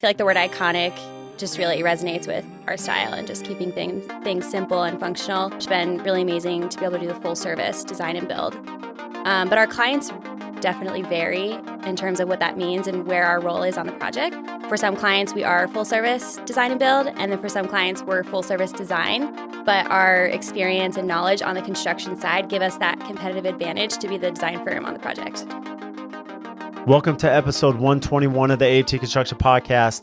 feel like the word iconic just really resonates with our style and just keeping things simple and functional. It's been really amazing to be able to do the full service design and build. But our clients definitely vary in terms of what that means and where our role is on the project. For some clients, we are full service design and build, and then for some clients, we're full service design. But our experience and knowledge on the construction side give us that competitive advantage to be the design firm on the project. Welcome to episode 121 of the AT Construction Podcast.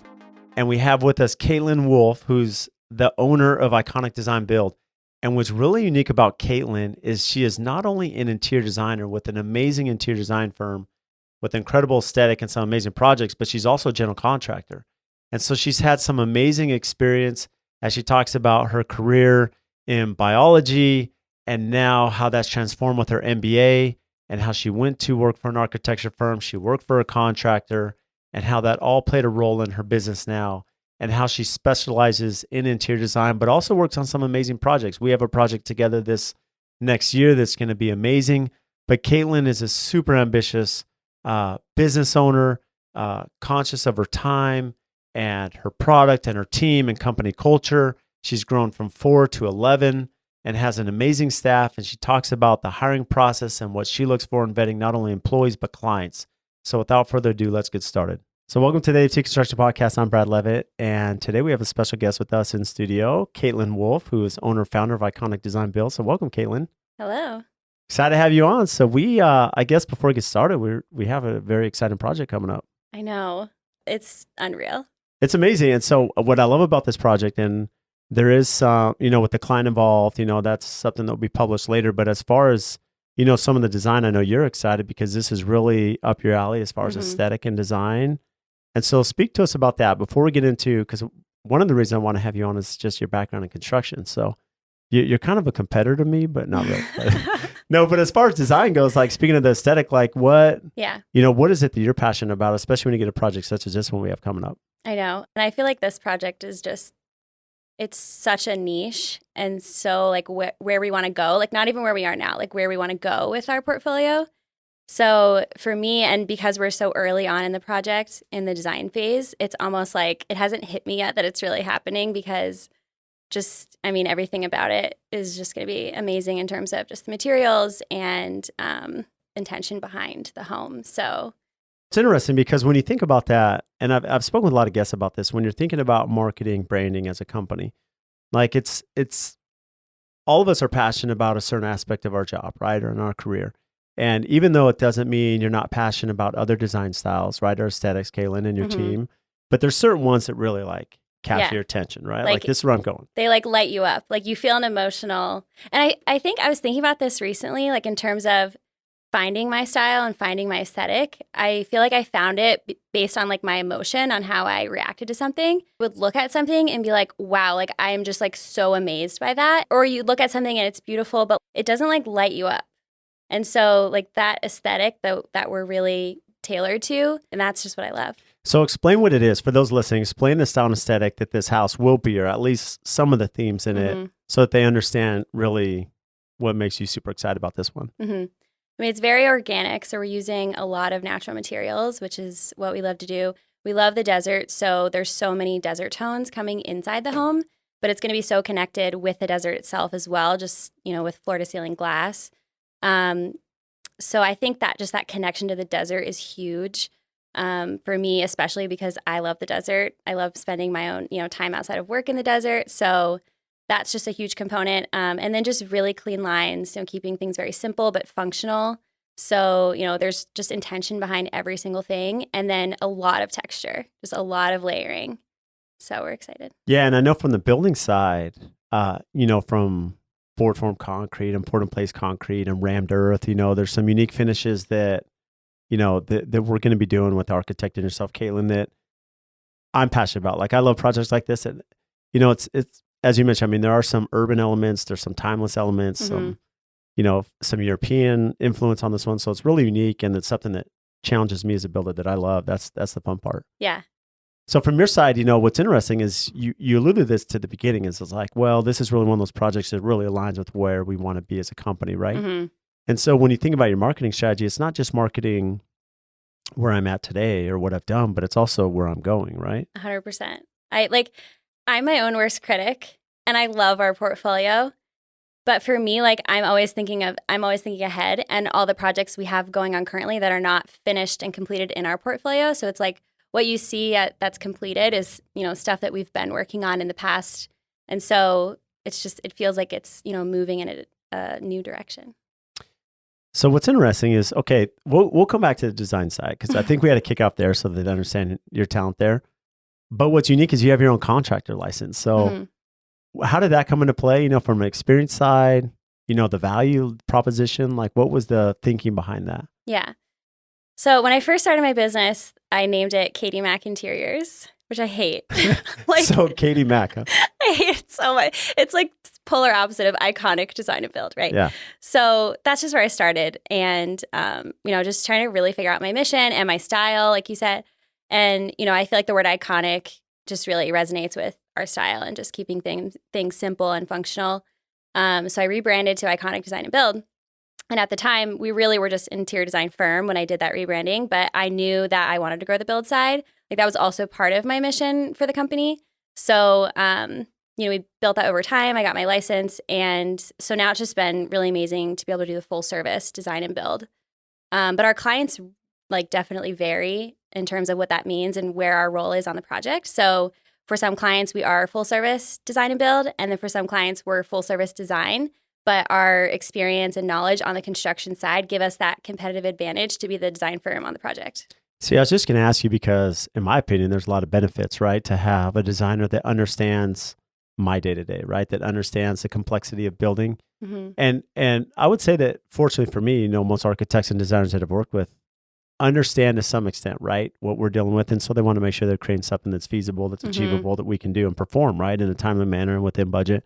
And we have with us Kaitlyn Wolfe, who's the owner of Iconic Design Build. And what's really unique about Katilyn is she is not only an interior designer with an amazing interior design firm with incredible aesthetic and some amazing projects, but she's also a general contractor. And so she's had some amazing experience as she talks about her career in biology and now how that's transformed with her MBA and how she went to work for an architecture firm. She worked for a contractor and how that all played a role in her business now, and how she specializes in interior design, but also works on some amazing projects. We have a project together this next year that's going to be amazing. But Katilyn is a super ambitious business owner, conscious of her time and her product and her team and company culture. She's grown from 4 to 11 and has an amazing staff. And she talks about the hiring process and what she looks for in vetting not only employees, but clients. So without further ado, let's get started. So welcome to the AT Construction Podcast. I'm Brad Levitt, and today we have a special guest with us in studio, Kaitlyn Wolfe, who is owner-founder of Iconic Design Build. So welcome, Katilyn. Hello. Excited to have you on. So we, I guess before we get started, we have a very exciting project coming up. I know. It's unreal. It's amazing. And so what I love about this project, and there is some, with the client involved, that's something that will be published later. But as far as, some of the design, I know you're excited because this is really up your alley as far as aesthetic and design. And so speak to us about that before we get into, because one of the reasons I want to have you on is just your background in construction. So you're kind of a competitor to me, but not really. No, but as far as design goes, like speaking of the aesthetic, like what is it that you're passionate about, especially when you get a project such as this one we have coming up? I know. And I feel like this project is just, it's such a niche. And so like where we want to go, like not even where we are now, like where we want to go with our portfolio. So for me, and because we're so early on in the project, in the design phase, it's almost like it hasn't hit me yet that it's really happening because everything about it is just going to be amazing in terms of just the materials and intention behind the home. So it's interesting because when you think about that, and I've spoken with a lot of guests about this, when you're thinking about marketing, branding as a company, like it's all of us are passionate about a certain aspect of our job, right, or in our career. And even though it doesn't mean you're not passionate about other design styles, right, or aesthetics, Katilyn, and your team, but there's certain ones that really like capture your attention, right? Like this is where I'm going. They like light you up. Like you feel an emotional. And I think I was thinking about this recently, like in terms of finding my style and finding my aesthetic. I feel like I found it based on like my emotion on how I reacted to something. I would look at something and be like, wow, like I am just like so amazed by that. Or you look at something and it's beautiful, but it doesn't like light you up. And so like that aesthetic that we're really tailored to, and that's just what I love. So explain what it is for those listening. Explain the style and aesthetic that this house will be, or at least some of the themes in it, so that they understand really what makes you super excited about this one. It's very organic. So we're using a lot of natural materials, which is what we love to do. We love the desert. So there's so many desert tones coming inside the home, but it's going to be so connected with the desert itself as well, just, with floor to ceiling glass. So I think that just that connection to the desert is huge for me, especially because I love the desert. I love spending my own, time outside of work in the desert. So that's just a huge component. And then just really clean lines, keeping things very simple but functional. So, there's just intention behind every single thing. And then a lot of texture, just a lot of layering. So we're excited. Yeah. And I know from the building side, from board form concrete and poured in place concrete and rammed earth, there's some unique finishes that, that we're going to be doing with the architect and yourself, Katilyn, that I'm passionate about. Like I love projects like this. And, it's, as you mentioned, there are some urban elements, there's some timeless elements, some European influence on this one. So it's really unique. And it's something that challenges me as a builder that I love. That's the fun part. Yeah. So from your side, what's interesting is you alluded to this to the beginning is it's like, well, this is really one of those projects that really aligns with where we want to be as a company, right? And so when you think about your marketing strategy, it's not just marketing where I'm at today or what I've done, but it's also where I'm going, right? 100%. I'm my own worst critic and I love our portfolio. But for me, like I'm always thinking ahead and all the projects we have going on currently that are not finished and completed in our portfolio. So it's like what you see that's completed is, stuff that we've been working on in the past. And so it feels like it's, moving in a new direction. So what's interesting is, okay, we'll come back to the design side because I think we had to kick off there so they understand your talent there. But what's unique is you have your own contractor license. So how did that come into play, from an experience side, the value proposition? Like what was the thinking behind that? Yeah. So when I first started my business, I named it Katie Mac Interiors, which I hate. So Katie Mac, huh? I hate it so much. It's like polar opposite of iconic design and build, right? Yeah. So that's just where I started. And, just trying to really figure out my mission and my style, like you said. And, I feel like the word iconic just really resonates with our style and just keeping things simple and functional. So I rebranded to Iconic Design and Build. And at the time, we really were just an interior design firm when I did that rebranding, but I knew that I wanted to grow the build side. Like that was also part of my mission for the company. So, we built that over time. I got my license. And so now it's just been really amazing to be able to do the full service design and build. But our clients definitely vary in terms of what that means and where our role is on the project. So for some clients, we are full service design and build. And then for some clients, we're full service design. But our experience and knowledge on the construction side give us that competitive advantage to be the design firm on the project. See, I was just going to ask you because, in my opinion, there's a lot of benefits, right? To have a designer that understands my day-to-day, right? That understands the complexity of building. Mm-hmm. And I would say that, fortunately for me, most architects and designers that I've worked with understand to some extent, right, what we're dealing with. And so they want to make sure they're creating something that's feasible, that's achievable, that we can do and perform, right, in a timely manner and within budget.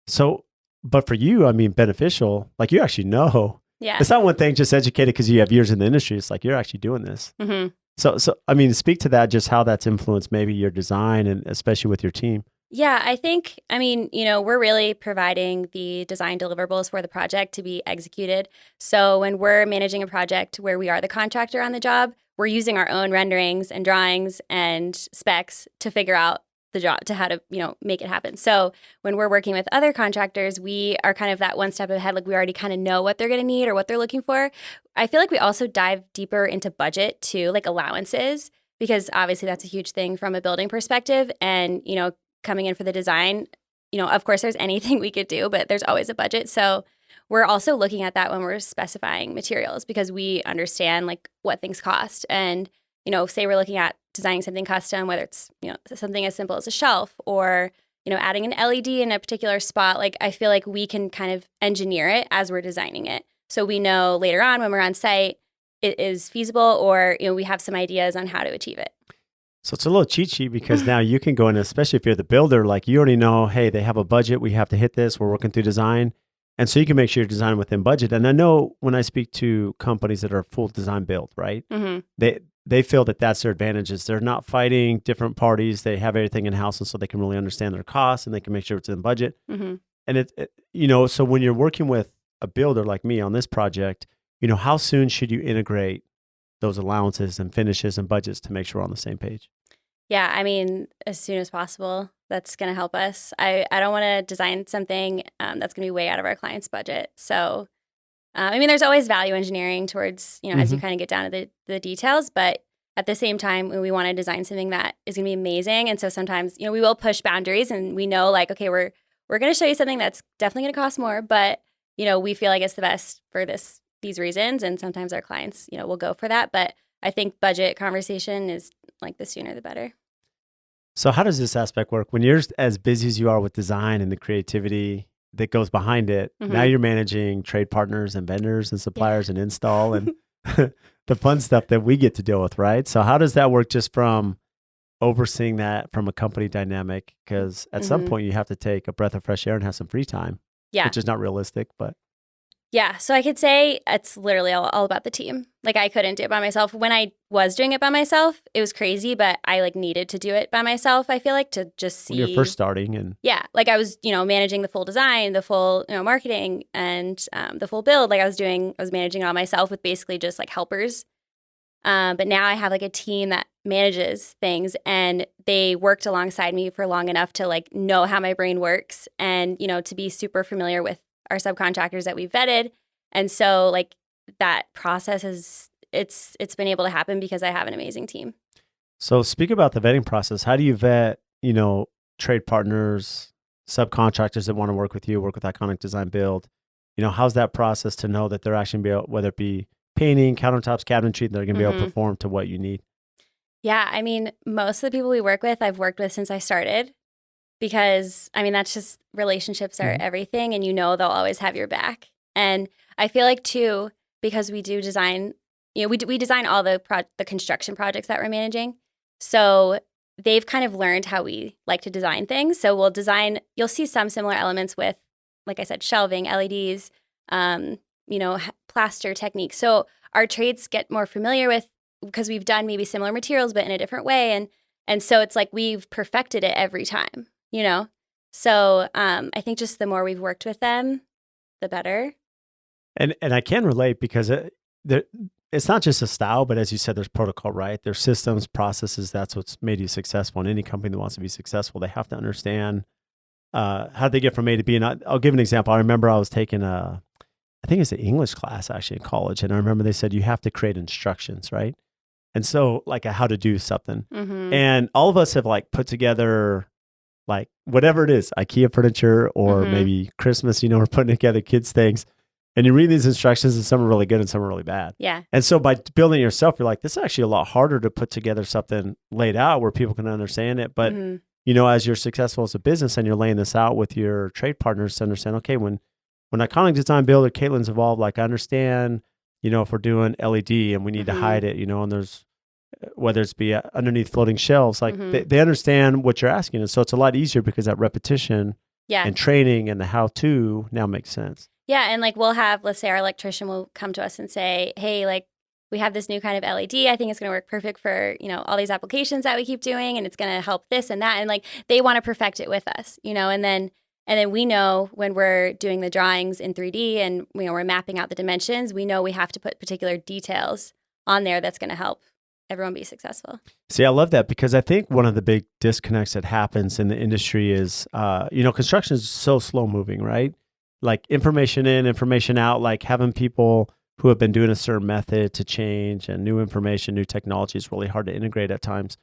So, but for you, I mean, beneficial, like you actually know. Yeah. It's not one thing just educated because you have years in the industry. It's like you're actually doing this. Mm-hmm. So I mean, speak to that, just how that's influenced maybe your design and especially with your team. Yeah, we're really providing the design deliverables for the project to be executed. So when we're managing a project where we are the contractor on the job, we're using our own renderings and drawings and specs to figure out the job, to how to, make it happen. So when we're working with other contractors, we are kind of that one step ahead. Like we already kind of know what they're going to need or what they're looking for. I feel like we also dive deeper into budget too, like allowances, because obviously that's a huge thing from a building perspective. And, coming in for the design, of course there's anything we could do, but there's always a budget. So we're also looking at that when we're specifying materials because we understand like what things cost. And, say we're looking at designing something custom, whether it's, something as simple as a shelf or, adding an LED in a particular spot, like I feel like we can kind of engineer it as we're designing it. So we know later on when we're on site, it is feasible or, we have some ideas on how to achieve it. So it's a little cheat sheet because now you can go in, especially if you're the builder, like you already know, hey, they have a budget. We have to hit this. We're working through design. And so you can make sure you're designing within budget. And I know when I speak to companies that are full design build, right? Mm-hmm. They feel that that's their advantages. They're not fighting different parties. They have everything in-house and so they can really understand their costs and they can make sure it's in budget. Mm-hmm. And so when you're working with a builder like me on this project, how soon should you integrate those allowances and finishes and budgets to make sure we're on the same page? Yeah, I mean, as soon as possible, that's going to help us. I don't want to design something that's going to be way out of our client's budget. So, there's always value engineering towards, as you kind of get down to the details, but at the same time, we want to design something that is going to be amazing. And so sometimes, we will push boundaries and we know like, okay, we're going to show you something that's definitely going to cost more, but, we feel like it's the best for these reasons. And sometimes our clients, will go for that. But I think budget conversation is like the sooner the better. So how does this aspect work? When you're as busy as you are with design and the creativity that goes behind it, now you're managing trade partners and vendors and suppliers and install and the fun stuff that we get to deal with, right? So how does that work just from overseeing that from a company dynamic? Because at some point you have to take a breath of fresh air and have some free time, which is not realistic, but... Yeah, so I could say it's literally all about the team. Like I couldn't do it by myself. When I was doing it by myself, it was crazy, but I needed to do it by myself, I feel like, to just see. When you're first starting and... Yeah, like I was, managing the full design, the full, marketing and the full build. Like I was managing it all myself with basically just like helpers. But now I have like a team that manages things, and they worked alongside me for long enough to like know how my brain works and, to be super familiar with our subcontractors that we vetted. And so like that process it's been able to happen because I have an amazing team. So speak about the vetting process. How do you vet, trade partners, subcontractors that want to work with you, work with Iconic Design Build? How's that process to know that they're actually going to be able, whether it be painting, countertops, cabinetry, they're going to be able to perform to what you need? Yeah, I mean, most of the people we work with, I've worked with since I started because, I mean, that's just relationships are everything, and they'll always have your back. And I feel like too, because we do design, we design all the construction projects that we're managing. So they've kind of learned how we like to design things. So you'll see some similar elements with, like I said, shelving, LEDs, plaster techniques. So our trades get more familiar with, because we've done maybe similar materials, but in a different way. And so it's like we've perfected it every time, So I think just the more we've worked with them, the better. And I can relate because it's not just a style, but as you said, there's protocol, right? There's systems, processes. That's what's made you successful. And any company that wants to be successful, they have to understand how they get from A to B. And I'll give an example. I remember I was taking I think it's an English class actually in college. And I remember they said you have to create instructions, right? And so like how to do something. And all of us have like put together like whatever it is, IKEA furniture or maybe Christmas, we're putting together kids' things. And you read these instructions and some are really good and some are really bad. Yeah. And so by building it yourself, you're like, this is actually a lot harder to put together something laid out where people can understand it. But, as you're successful as a business and you're laying this out with your trade partners to understand, okay, when Iconic Design Build or Kaitlyn's involved, like I understand, if we're doing LED and we need to hide it, and there's, whether it's be underneath floating shelves, like they understand what you're asking. And so it's a lot easier because that repetition and training and the how-to now makes sense. Yeah. And like let's say our electrician will come to us and say, hey, like we have this new kind of LED. I think it's going to work perfect for, all these applications that we keep doing, and it's going to help this and that. And like they want to perfect it with us, and then we know when we're doing the drawings in 3D and we're mapping out the dimensions, we know we have to put particular details on there that's going to help everyone be successful. See, I love that because I think one of the big disconnects that happens in the industry is, construction is so slow moving, right? Like information in, information out, like having people who have been doing a certain method to change and new information, new technology is really hard to integrate at times.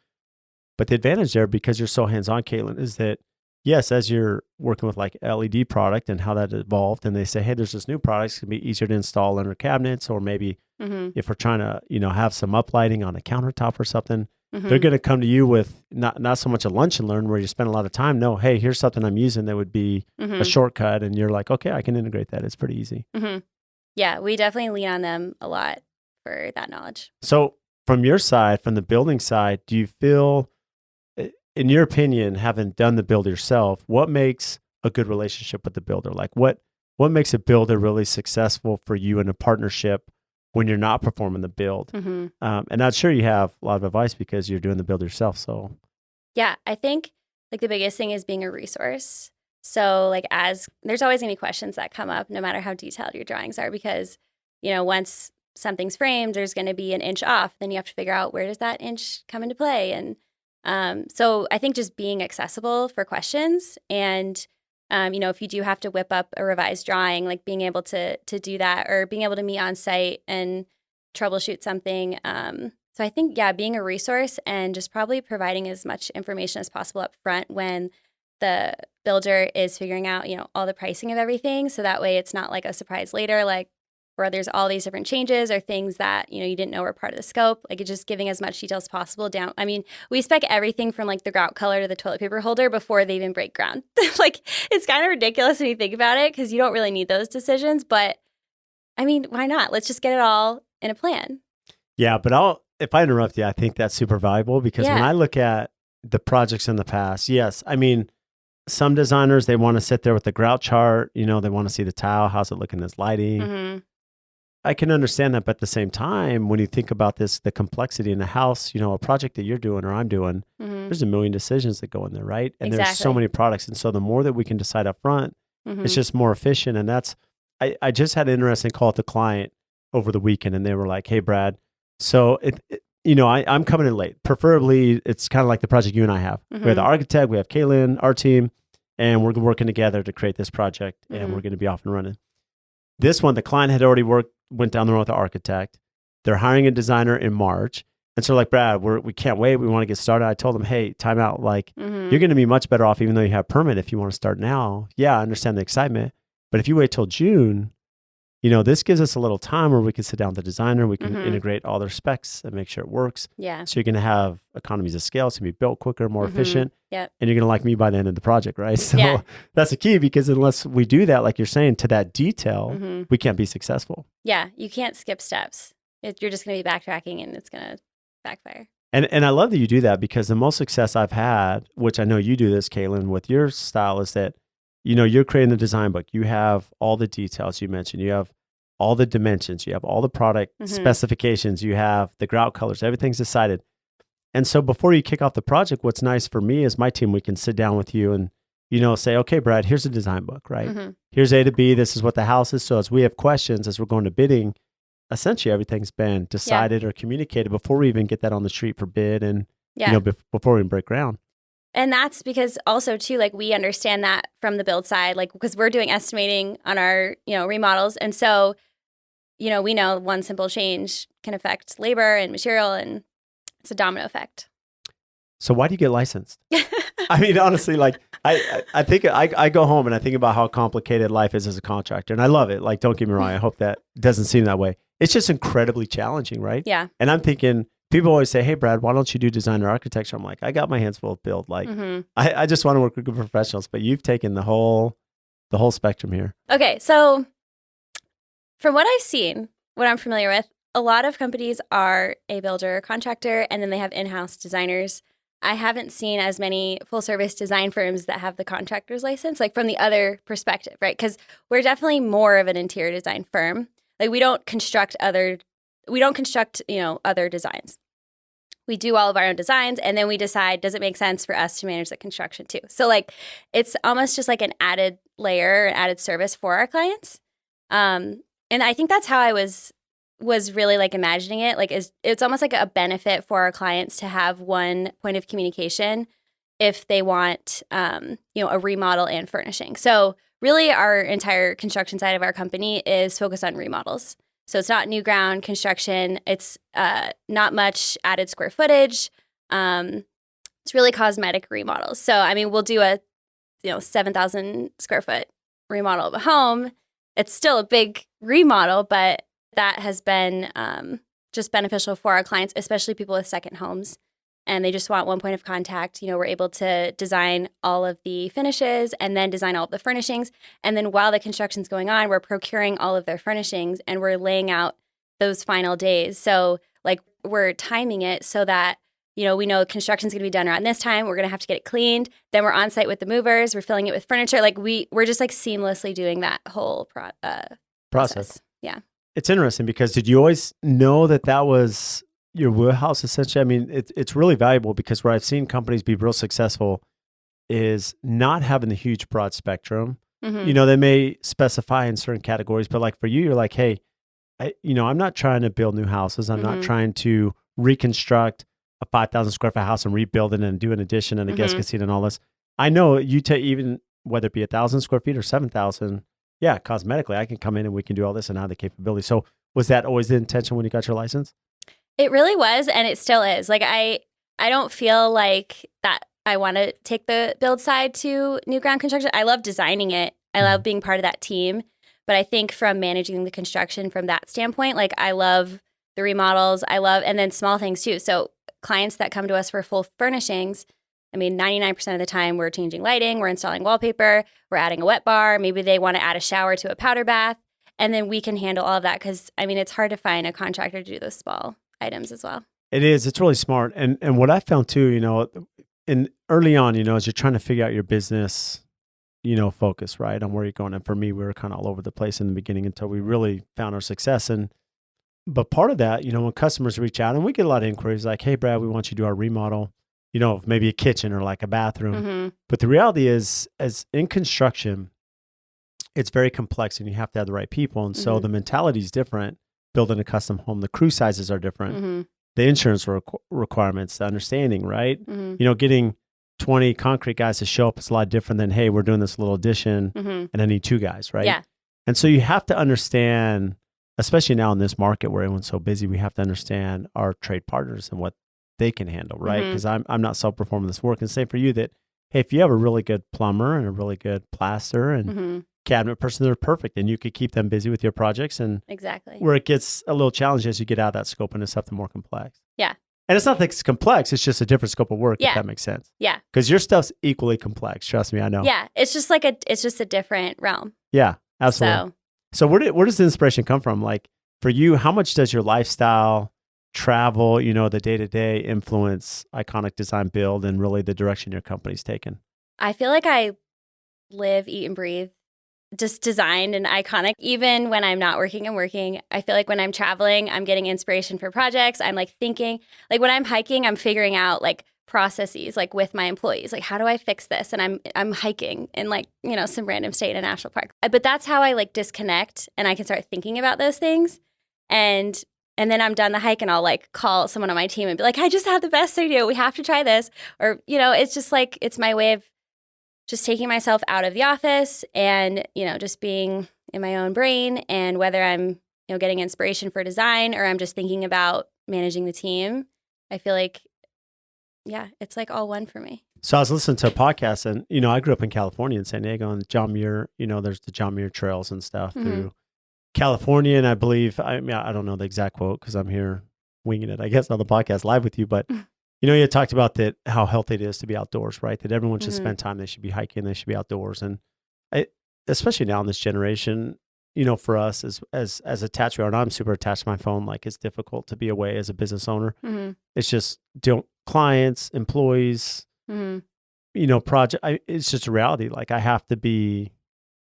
But the advantage there, because you're so hands-on, Katilyn, is that yes, as you're working with like LED product and how that evolved, and they say, hey, there's this new product, it's gonna be easier to install under cabinets, or maybe if we're trying to, have some uplighting on a countertop or something, they're going to come to you with not so much a lunch and learn where you spend a lot of time. No, hey, here's something I'm using that would be a shortcut. And you're like, okay, I can integrate that. It's pretty easy. Yeah, we definitely lean on them a lot for that knowledge. So from your side, from the building side, do you feel, in your opinion, having done the build yourself, what makes a good relationship with the builder? Like what makes a builder really successful for you in a partnership when you're not performing the build? And I'm sure you have a lot of advice because you're doing the build yourself. So yeah, I think like the biggest thing is being a resource. So like there's always gonna be questions that come up no matter how detailed your drawings are, because, once something's framed, there's gonna be an inch off. Then you have to figure out where does that inch come into play. And so I think just being accessible for questions and if you do have to whip up a revised drawing, like being able to do that, or being able to meet on site and troubleshoot something. So I think, being a resource and just probably providing as much information as possible up front when the builder is figuring out, all the pricing of everything. So that way it's not like a surprise later, like where there's all these different changes or things that, you didn't know were part of the scope. Like it's just giving as much detail as possible down. I mean, we spec everything from like the grout color to the toilet paper holder before they even break ground. Like it's kind of ridiculous when you think about it, because you don't really need those decisions. But I mean, why not? Let's just get it all in a plan. Yeah, but if I interrupt you, I think that's super valuable because when I look at the projects in the past, yes, I mean, some designers, they want to sit there with the grout chart, they want to see the tile, how's it looking, this lighting. I can understand that, but at the same time, when you think about the complexity in the house, a project that you're doing or I'm doing, there's a million decisions that go in there, right? And there's so many products. And so the more that we can decide up front, it's just more efficient. And I just had an interesting call with the client over the weekend, and they were like, hey, Brad, So I'm coming in late. Preferably, it's kind of like the project you and I have. We have the architect, we have Katilyn, our team, and we're working together to create this project, and we're going to be off and running. This one, the client had already went down the road with the architect. They're hiring a designer in March. And so like, Brad, we can't wait. We want to get started. I told them, hey, time out. Like, you're going to be much better off even though you have permit if you want to start now. Yeah, I understand the excitement. But if you wait till June, this gives us a little time where we can sit down with the designer. We can integrate all their specs and make sure it works. Yeah. So you're going to have economies of scale. It's going to be built quicker, more efficient. Yep. And you're going to like me by the end of the project, right? So that's the key, because unless we do that, like you're saying, to that detail, we can't be successful. Yeah. You can't skip steps. You're just going to be backtracking and it's going to backfire. And I love that you do that, because the most success I've had, which I know you do this, Katilyn, with your style, is that, you're creating the design book. You have all the details you mentioned. You have all the dimensions. You have all the product specifications. You have the grout colors. Everything's decided. And so before you kick off the project, what's nice for me is my team, we can sit down with you and, say, okay, Brad, here's a design book, right? Here's A to B. This is what the house is. So as we have questions, as we're going to bidding, essentially everything's been decided or communicated before we even get that on the street for bid and, before we even break ground. And that's because also too, like, we understand that from the build side, like, because we're doing estimating on our, remodels. And so, we know one simple change can affect labor and material, and it's a domino effect. So why do you get licensed? I mean, honestly, like, I think I go home and I think about how complicated life is as a contractor, and I love it. Like, don't get me wrong. I hope that doesn't seem that way. It's just incredibly challenging, right? Yeah. And I'm thinking, people always say, hey, Brad, why don't you do design or architecture? I'm like, I got my hands full of build. Like, I just want to work with good professionals, but you've taken the whole spectrum here. Okay. So from what I've seen, what I'm familiar with, a lot of companies are a builder or contractor, and then they have in-house designers. I haven't seen as many full-service design firms that have the contractor's license, like from the other perspective, right? Because we're definitely more of an interior design firm. Like, we don't construct other designs. We do all of our own designs, and then we decide, does it make sense for us to manage the construction too? So, like, it's almost just like an added layer, an added service for our clients. And I think that's how I was really like imagining it. Like, it's almost like a benefit for our clients to have one point of communication if they want, a remodel and furnishing. So really, our entire construction side of our company is focused on remodels. So it's not new ground construction. It's not much added square footage. It's really cosmetic remodels. So, I mean, we'll do a 7,000 square foot remodel of a home. It's still a big remodel, but that has been just beneficial for our clients, especially people with second homes. And they just want one point of contact. We're able to design all of the finishes and then design all of the furnishings. And then while the construction's going on, we're procuring all of their furnishings and we're laying out those final days. So, like, we're timing it so that, we know construction's going to be done around this time. We're going to have to get it cleaned. Then we're on site with the movers. We're filling it with furniture. Like, we're just like seamlessly doing that whole process. Yeah. It's interesting because did you always know that was your wheelhouse, essentially? I mean, it's really valuable because where I've seen companies be real successful is not having the huge broad spectrum. They may specify in certain categories, but like for you, you're like, hey, I'm not trying to build new houses. I'm not trying to reconstruct a 5,000 square foot house and rebuild it and do an addition and a guest casita and all this. I know you take even whether it be 1,000 square feet or 7,000. Yeah, cosmetically, I can come in and we can do all this and have the capability. So was that always the intention when you got your license? It really was, and it still is. Like, I don't feel like that I want to take the build side to new ground construction. I love designing it. I love being part of that team. But I think from managing the construction from that standpoint, like, I love the remodels. And then small things too. So clients that come to us for full furnishings, I mean, 99% of the time we're changing lighting, we're installing wallpaper, we're adding a wet bar. Maybe they want to add a shower to a powder bath. And then we can handle all of that because, I mean, it's hard to find a contractor to do those small items as well. It is. It's really smart. And what I found too, in early on, as you're trying to figure out your business, focus, right, on where you're going. And for me, we were kind of all over the place in the beginning until we really found our success. But part of that, when customers reach out and we get a lot of inquiries like, hey, Brad, we want you to do our remodel, maybe a kitchen or like a bathroom. But the reality is, as in construction, it's very complex and you have to have the right people. And so the mentality is different. building a custom home. The crew sizes are different. Mm-hmm. The insurance requirements, the understanding, right? Mm-hmm. You know, getting 20 concrete guys to show up is a lot different than, hey, we're doing this little addition Mm-hmm. and I need 2 guys, right? Yeah. And so you have to understand, especially now in this market where everyone's so busy, we have to understand our trade partners and what they can handle, right? Mm-hmm. Because I'm not self-performing this work. And same for you that, hey, if you have a really good plumber and a really good plaster and Mm-hmm. cabinet person, they're perfect. And you could keep them busy with your projects. And Exactly. where it gets a little challenging as you get out of that scope and it's something more complex. Yeah. And it's not that it's complex. It's just a different scope of work, Yeah. if that makes sense. Yeah. Because your stuff's equally complex. Trust me, I know. Yeah. It's just a different realm. Yeah, absolutely. So where does the inspiration come from? Like for you, how much does your lifestyle, travel, you know, the day-to-day influence Iconic Design Build and really the direction your company's taken? I feel like I live, eat, and breathe just designed and iconic. Even when I'm not working and working, I feel like when I'm traveling, I'm getting inspiration for projects. I'm like thinking, like when I'm hiking, I'm figuring out like processes, like with my employees, like how do I fix this? And I'm hiking in like, you know, some random state in a national park. But that's how I like disconnect and I can start thinking about those things. And then I'm done the hike and I'll like call someone on my team and be like, I just had the best idea. We have to try this. Or, you know, it's just like, it's my way of just taking myself out of the office and, you know, just being in my own brain. And whether I'm, you know, getting inspiration for design or I'm just thinking about managing the team, I feel like, yeah, it's like all one for me. So I was listening to a podcast and, you know, I grew up in California in San Diego and John Muir, you know, there's the John Muir trails and stuff through California. And I believe, I mean, I don't know the exact quote because I'm here winging it, I guess, on the podcast live with you, but you know, you talked about that, how healthy it is to be outdoors, right? That everyone should spend time. They should be hiking. They should be outdoors. And especially now in this generation, you know, for us as attached, and I'm super attached to my phone. Like it's difficult to be away as a business owner. Mm-hmm. It's just clients, employees, you know, it's just a reality. Like I have to be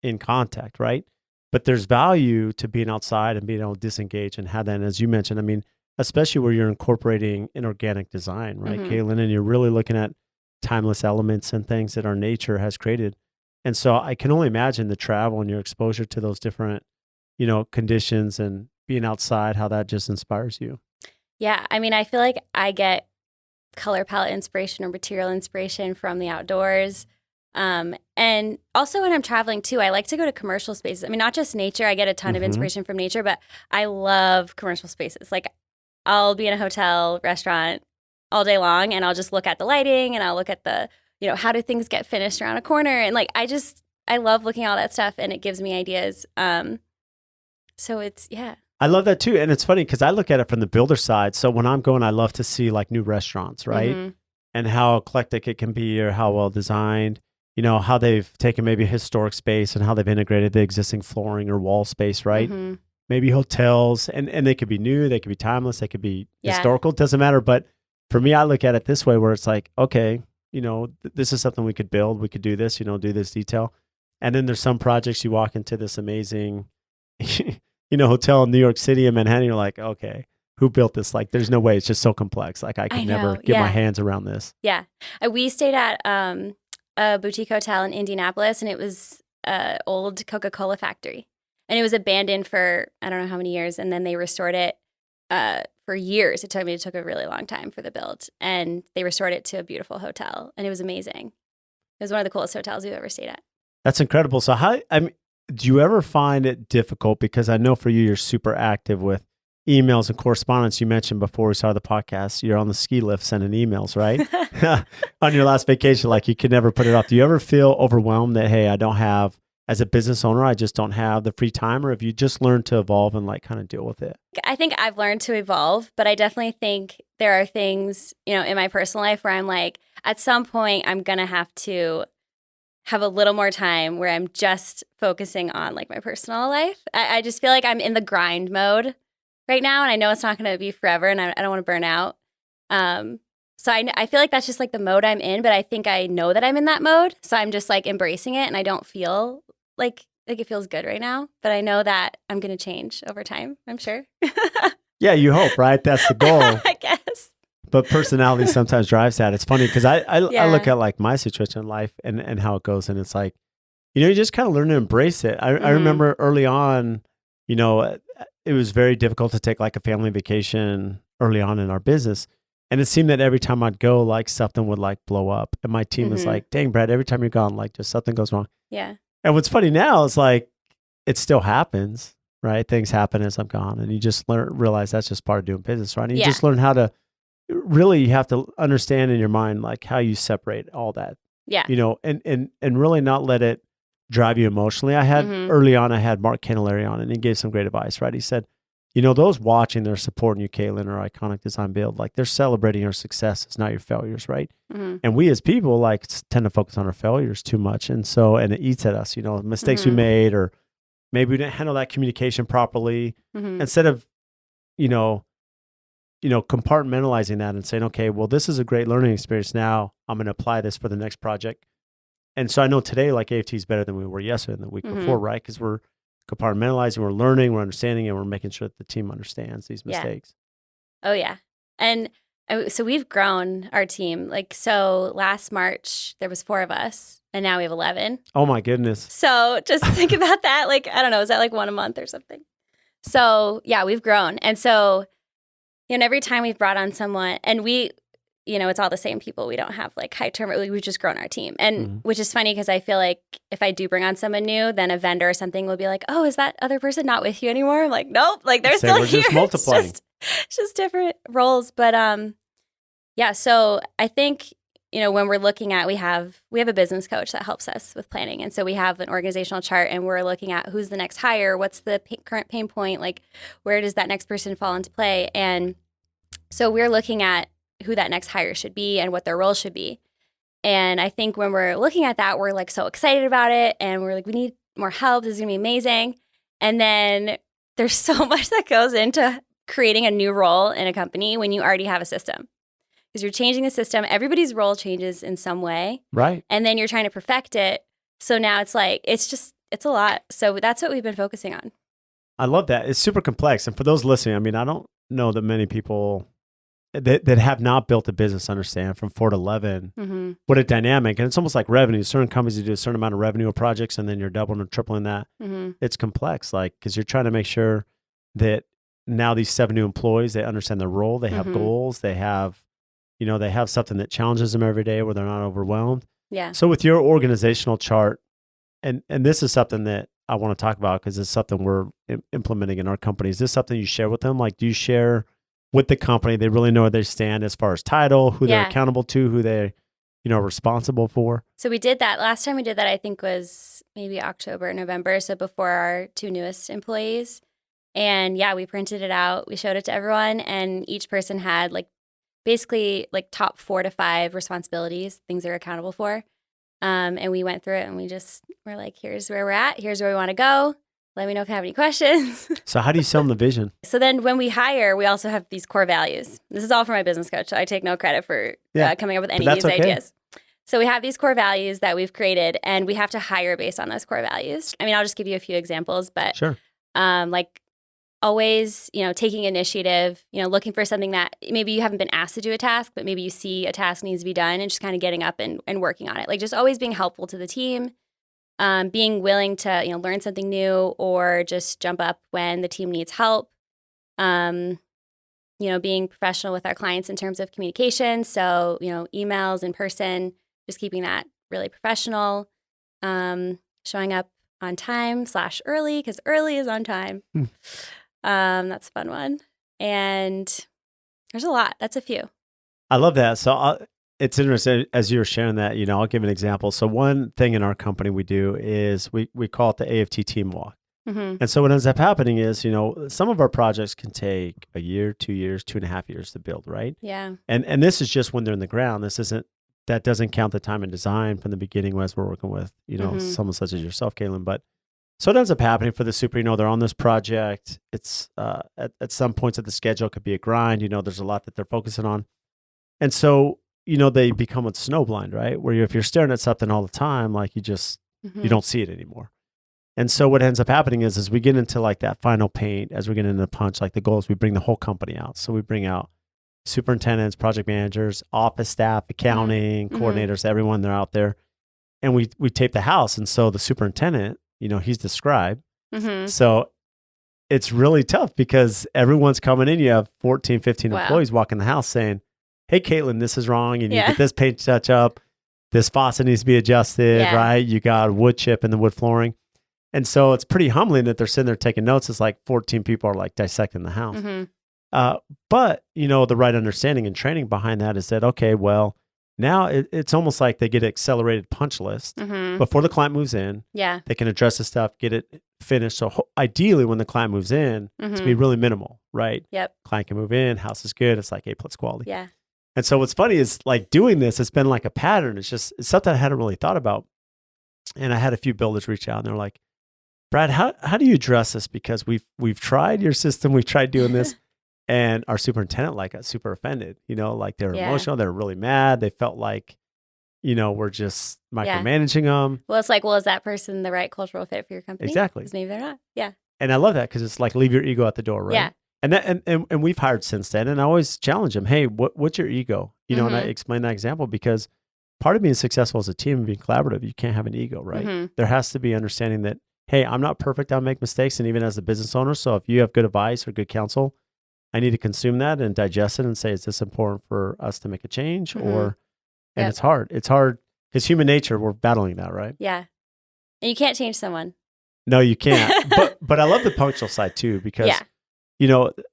in contact, right? But there's value to being outside and being able to disengage and have that. And as you mentioned, I mean, especially where you're incorporating inorganic design, right, Katilyn, and you're really looking at timeless elements and things that our nature has created. And so I can only imagine the travel and your exposure to those different, you know, conditions and being outside, how that just inspires you. Yeah. I mean, I feel like I get color palette inspiration or material inspiration from the outdoors. And also when I'm traveling too, I like to go to commercial spaces. I mean, not just nature. I get a ton of inspiration from nature, but I love commercial spaces. Like I'll be in a hotel, restaurant all day long and I'll just look at the lighting and I'll look at the, you know, how do things get finished around a corner? And like, I love looking at all that stuff and it gives me ideas. So it's, yeah. I love that too. And it's funny because I look at it from the builder side. So when I'm going, I love to see like new restaurants, right? And how eclectic it can be or how well designed, you know, how they've taken maybe a historic space and how they've integrated the existing flooring or wall space, right? Maybe hotels and they could be new, they could be timeless, they could be historical, it doesn't matter. But for me, I look at it this way where it's like, okay, you know, this is something we could build. We could do this, you know, do this detail. And then there's some projects you walk into this amazing, you know, hotel in New York City and Manhattan. You're like, okay, who built this? Like, there's no way. It's just so complex. Like I could never get my hands around this. Yeah. We stayed at a boutique hotel in Indianapolis and it was an old Coca-Cola factory. And it was abandoned for, I don't know how many years. And then they restored it for years. It took a really long time for the build. And they restored it to a beautiful hotel. And it was amazing. It was one of the coolest hotels we've ever stayed at. That's incredible. So do you ever find it difficult? Because I know for you, you're super active with emails and correspondence. You mentioned before we started the podcast, you're on the ski lift sending emails, right? On your last vacation, like you could never put it off. Do you ever feel overwhelmed that, hey, I don't have, as a business owner, I just don't have the free time? Or have you just learned to evolve and like kind of deal with it? I think I've learned to evolve, but I definitely think there are things, you know, in my personal life where I'm like, at some point, I'm going to have a little more time where I'm just focusing on like my personal life. I just feel like I'm in the grind mode right now. And I know it's not going to be forever and I don't want to burn out. So I feel like that's just like the mode I'm in, but I think I know that I'm in that mode. So I'm just like embracing it and I don't feel like it feels good right now, but I know that I'm going to change over time, I'm sure. Yeah, you hope, right? That's the goal. I guess. But personality sometimes drives that. It's funny because I look at like my situation in life and how it goes. And it's like, you know, you just kind of learn to embrace it. I remember early on, you know, it was very difficult to take like a family vacation early on in our business. And it seemed that every time I'd go, like something would like blow up. And my team was like, dang, Brad, every time you're gone, like just something goes wrong. Yeah. And what's funny now is like, it still happens, right? Things happen as I'm gone. And you just realize that's just part of doing business, right? And you just learn how to, really you have to understand in your mind, like how you separate all that. Yeah. You know, and really not let it drive you emotionally. I had early on, I had Mark Cannellari on and he gave some great advice, right? He said, you know, those watching, they're supporting you, Katilyn, or Iconic Design Build, like they're celebrating your successes, not your failures, right? And we as people like tend to focus on our failures too much. And it eats at us, you know, mistakes we made, or maybe we didn't handle that communication properly. Instead of, you know, compartmentalizing that and saying, okay, well, this is a great learning experience. Now I'm going to apply this for the next project. And so I know today, like AFT is better than we were yesterday and the week before, right? Because we're compartmentalizing, we're learning, we're understanding, and we're making sure that the team understands these mistakes. Oh, yeah. And so we've grown our team. Like, so last March, there was 4 of us, and now we have 11. Oh, my goodness. So just think about that. Like, I don't know, is that like 1 a month or something? So, yeah, we've grown. And so, you know, every time we've brought on someone, and we, you know, it's all the same people. We don't have like high turnover. We've just grown our team. And which is funny because I feel like if I do bring on someone new, then a vendor or something will be like, oh, is that other person not with you anymore? I'm like, nope, like they're still here. Just multiplying. It's just different roles. But yeah, so I think, you know, when we're looking at, we have a business coach that helps us with planning. And so we have an organizational chart and we're looking at who's the next hire, what's the current pain point, like where does that next person fall into play? And so we're looking at who that next hire should be and what their role should be. And I think when we're looking at that, we're like so excited about it. And we're like, we need more help. This is going to be amazing. And then there's so much that goes into creating a new role in a company when you already have a system. Because you're changing the system. Everybody's role changes in some way. Right. And then you're trying to perfect it. So now it's like, it's a lot. So that's what we've been focusing on. I love that. It's super complex. And for those listening, I mean, I don't know that many people that have not built a business understand from 4 to 11 what a dynamic, and it's almost like revenue. Certain companies do a certain amount of revenue or projects and then you're doubling or tripling that. It's complex, like, because you're trying to make sure that now these 7 new employees, they understand their role, they have goals, they have, you know, they have something that challenges them every day where they're not overwhelmed. Yeah. So with your organizational chart, and this is something that I want to talk about because it's something we're implementing in our company. Is this something you share with them? Like, do you share with the company, they really know where they stand as far as title, who they're accountable to, who they, you know, responsible for? So we did that. Last time we did that, I think was maybe October, November. So before our 2 newest employees. And yeah, we printed it out. We showed it to everyone. And each person had like basically like top 4 to 5 responsibilities, things they're accountable for. And we went through it and we're like, here's where we're at. Here's where we want to go. Let me know if you have any questions. So how do you sell them the vision? So then when we hire, we also have these core values. This is all for my business coach. So I take no credit for coming up with any of these ideas. So we have these core values that we've created and we have to hire based on those core values. I mean, I'll just give you a few examples, but sure. Like always, you know, taking initiative, you know, looking for something that maybe you haven't been asked to do a task, but maybe you see a task needs to be done and just kind of getting up and working on it. Like just always being helpful to the team. Being willing to, you know, learn something new or just jump up when the team needs help. You know, being professional with our clients in terms of communication. So, you know, emails in person, just keeping that really professional. Showing up on time / early because early is on time. That's a fun one. And there's a lot. That's a few. I love that. So it's interesting as you're sharing that, you know, I'll give an example. So one thing in our company we do is we call it the AFT team walk. And so what ends up happening is, you know, some of our projects can take a year, 2 years, 2.5 years to build, right? Yeah. And this is just when they're in the ground. That doesn't count the time in design from the beginning as we're working with, you know, someone such as yourself, Katilyn. But so it ends up happening for the super, you know, they're on this project. It's at some points of the schedule, it could be a grind, you know, there's a lot that they're focusing on. And so, you know, they become a snowblind, right? Where if you're staring at something all the time, like you just, you don't see it anymore. And so what ends up happening is as we get into like that final paint, as we get into the punch, like the goal is we bring the whole company out. So we bring out superintendents, project managers, office staff, accounting, coordinators, everyone, they're out there. And we tape the house. And so the superintendent, you know, he's the scribe. So it's really tough because everyone's coming in. You have 14, 15 Wow. employees walking the house saying, hey, Kaitlyn, this is wrong. You need to Yeah. get this paint touch up. This faucet needs to be adjusted, Yeah. right? You got wood chip in the wood flooring. And so it's pretty humbling that they're sitting there taking notes. It's like 14 people are like dissecting the house. But, the right understanding and training behind that is that, okay, well, now it's almost like they get an accelerated punch list before the client moves in. Yeah. They can address the stuff, get it finished. So ideally, when the client moves in, it's be really minimal, right? Yep. Client can move in, house is good. It's like A+ quality. Yeah. And so what's funny is like doing this, it's been like a pattern. It's something I hadn't really thought about. And I had a few builders reach out and they're like, Brad, how do you address this? Because we've tried your system, we've tried doing this. And our superintendent got super offended, like they were emotional. They were really mad. They felt like, we're just micromanaging them. Well, it's like, is that person the right cultural fit for your company? Exactly. Because maybe they're not. Yeah. And I love that because it's like, leave your ego at the door, right? Yeah. And we've hired since then. And I always challenge them, hey, what's your ego? And I explain that example because part of being successful as a team and being collaborative, you can't have an ego, right? There has to be understanding that, hey, I'm not perfect. I'll make mistakes. And even as a business owner, so if you have good advice or good counsel, I need to consume that and digest it and say, is this important for us to make a change? And it's hard. It's hard because human nature, we're battling that, right? Yeah. And you can't change someone. No, you can't. but I love the punctual side too, because,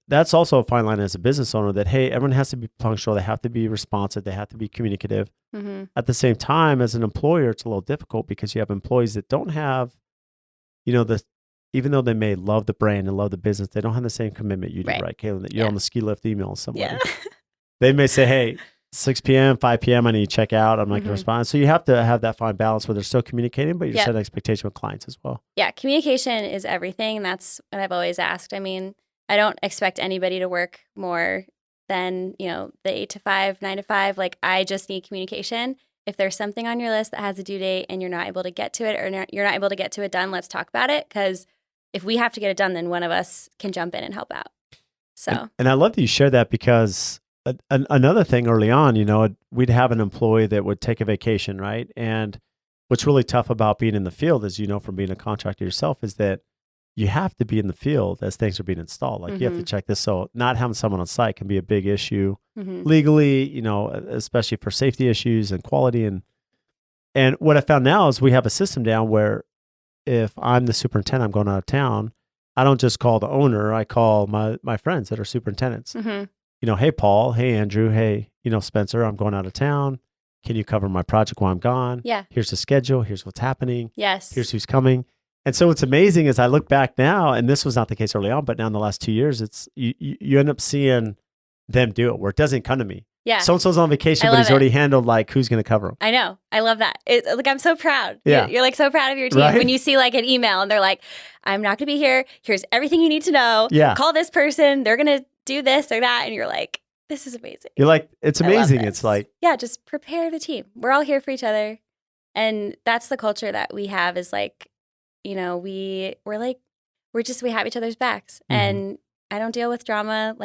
that's also a fine line as a business owner that, hey, everyone has to be punctual. They have to be responsive. They have to be communicative. At the same time, as an employer, it's a little difficult because you have employees that don't have, even though they may love the brand and love the business, they don't have the same commitment you do, right, Katilyn? That you're on the ski lift emailing somebody. Yeah. They may say, hey, 6 p.m., 5 p.m., I need to check out. I'm not going to respond. So you have to have that fine balance where they're still communicating, but you're setting expectation with clients as well. Yeah, communication is everything. And that's what I've always asked. I mean, I don't expect anybody to work more than, the 8 to 5, 9 to 5. Like, I just need communication. If there's something on your list that has a due date and you're not able to get to it or you're not able to get to it done, let's talk about it. Because if we have to get it done, then one of us can jump in and help out. So, and I love that you share that because another thing early on, we'd have an employee that would take a vacation, right? And what's really tough about being in the field, as you know from being a contractor yourself, is that you have to be in the field as things are being installed. Like you have to check this. So not having someone on site can be a big issue legally, especially for safety issues and quality. And what I found now is we have a system down where if I'm the superintendent, I'm going out of town, I don't just call the owner, I call my friends that are superintendents. Hey, Paul, hey, Andrew, hey, Spencer, I'm going out of town. Can you cover my project while I'm gone? Yeah. Here's the schedule. Here's what's happening. Yes. Here's who's coming. And so what's amazing is I look back now, and this was not the case early on, but now in the last 2 years, it's you end up seeing them do it where it doesn't come to me. Yeah. So-and-so's on vacation, but he's already handled who's going to cover him. I know. I love that. I'm so proud. Yeah. You're so proud of your team. Right? When you see an email and they're like, I'm not going to be here. Here's everything you need to know. Yeah. Call this person. They're going to do this or that. And you're like, this is amazing. You're like, it's amazing. It's like, yeah, just prepare the team. We're all here for each other. And that's the culture that we have is we have each other's backs. And I don't deal with drama.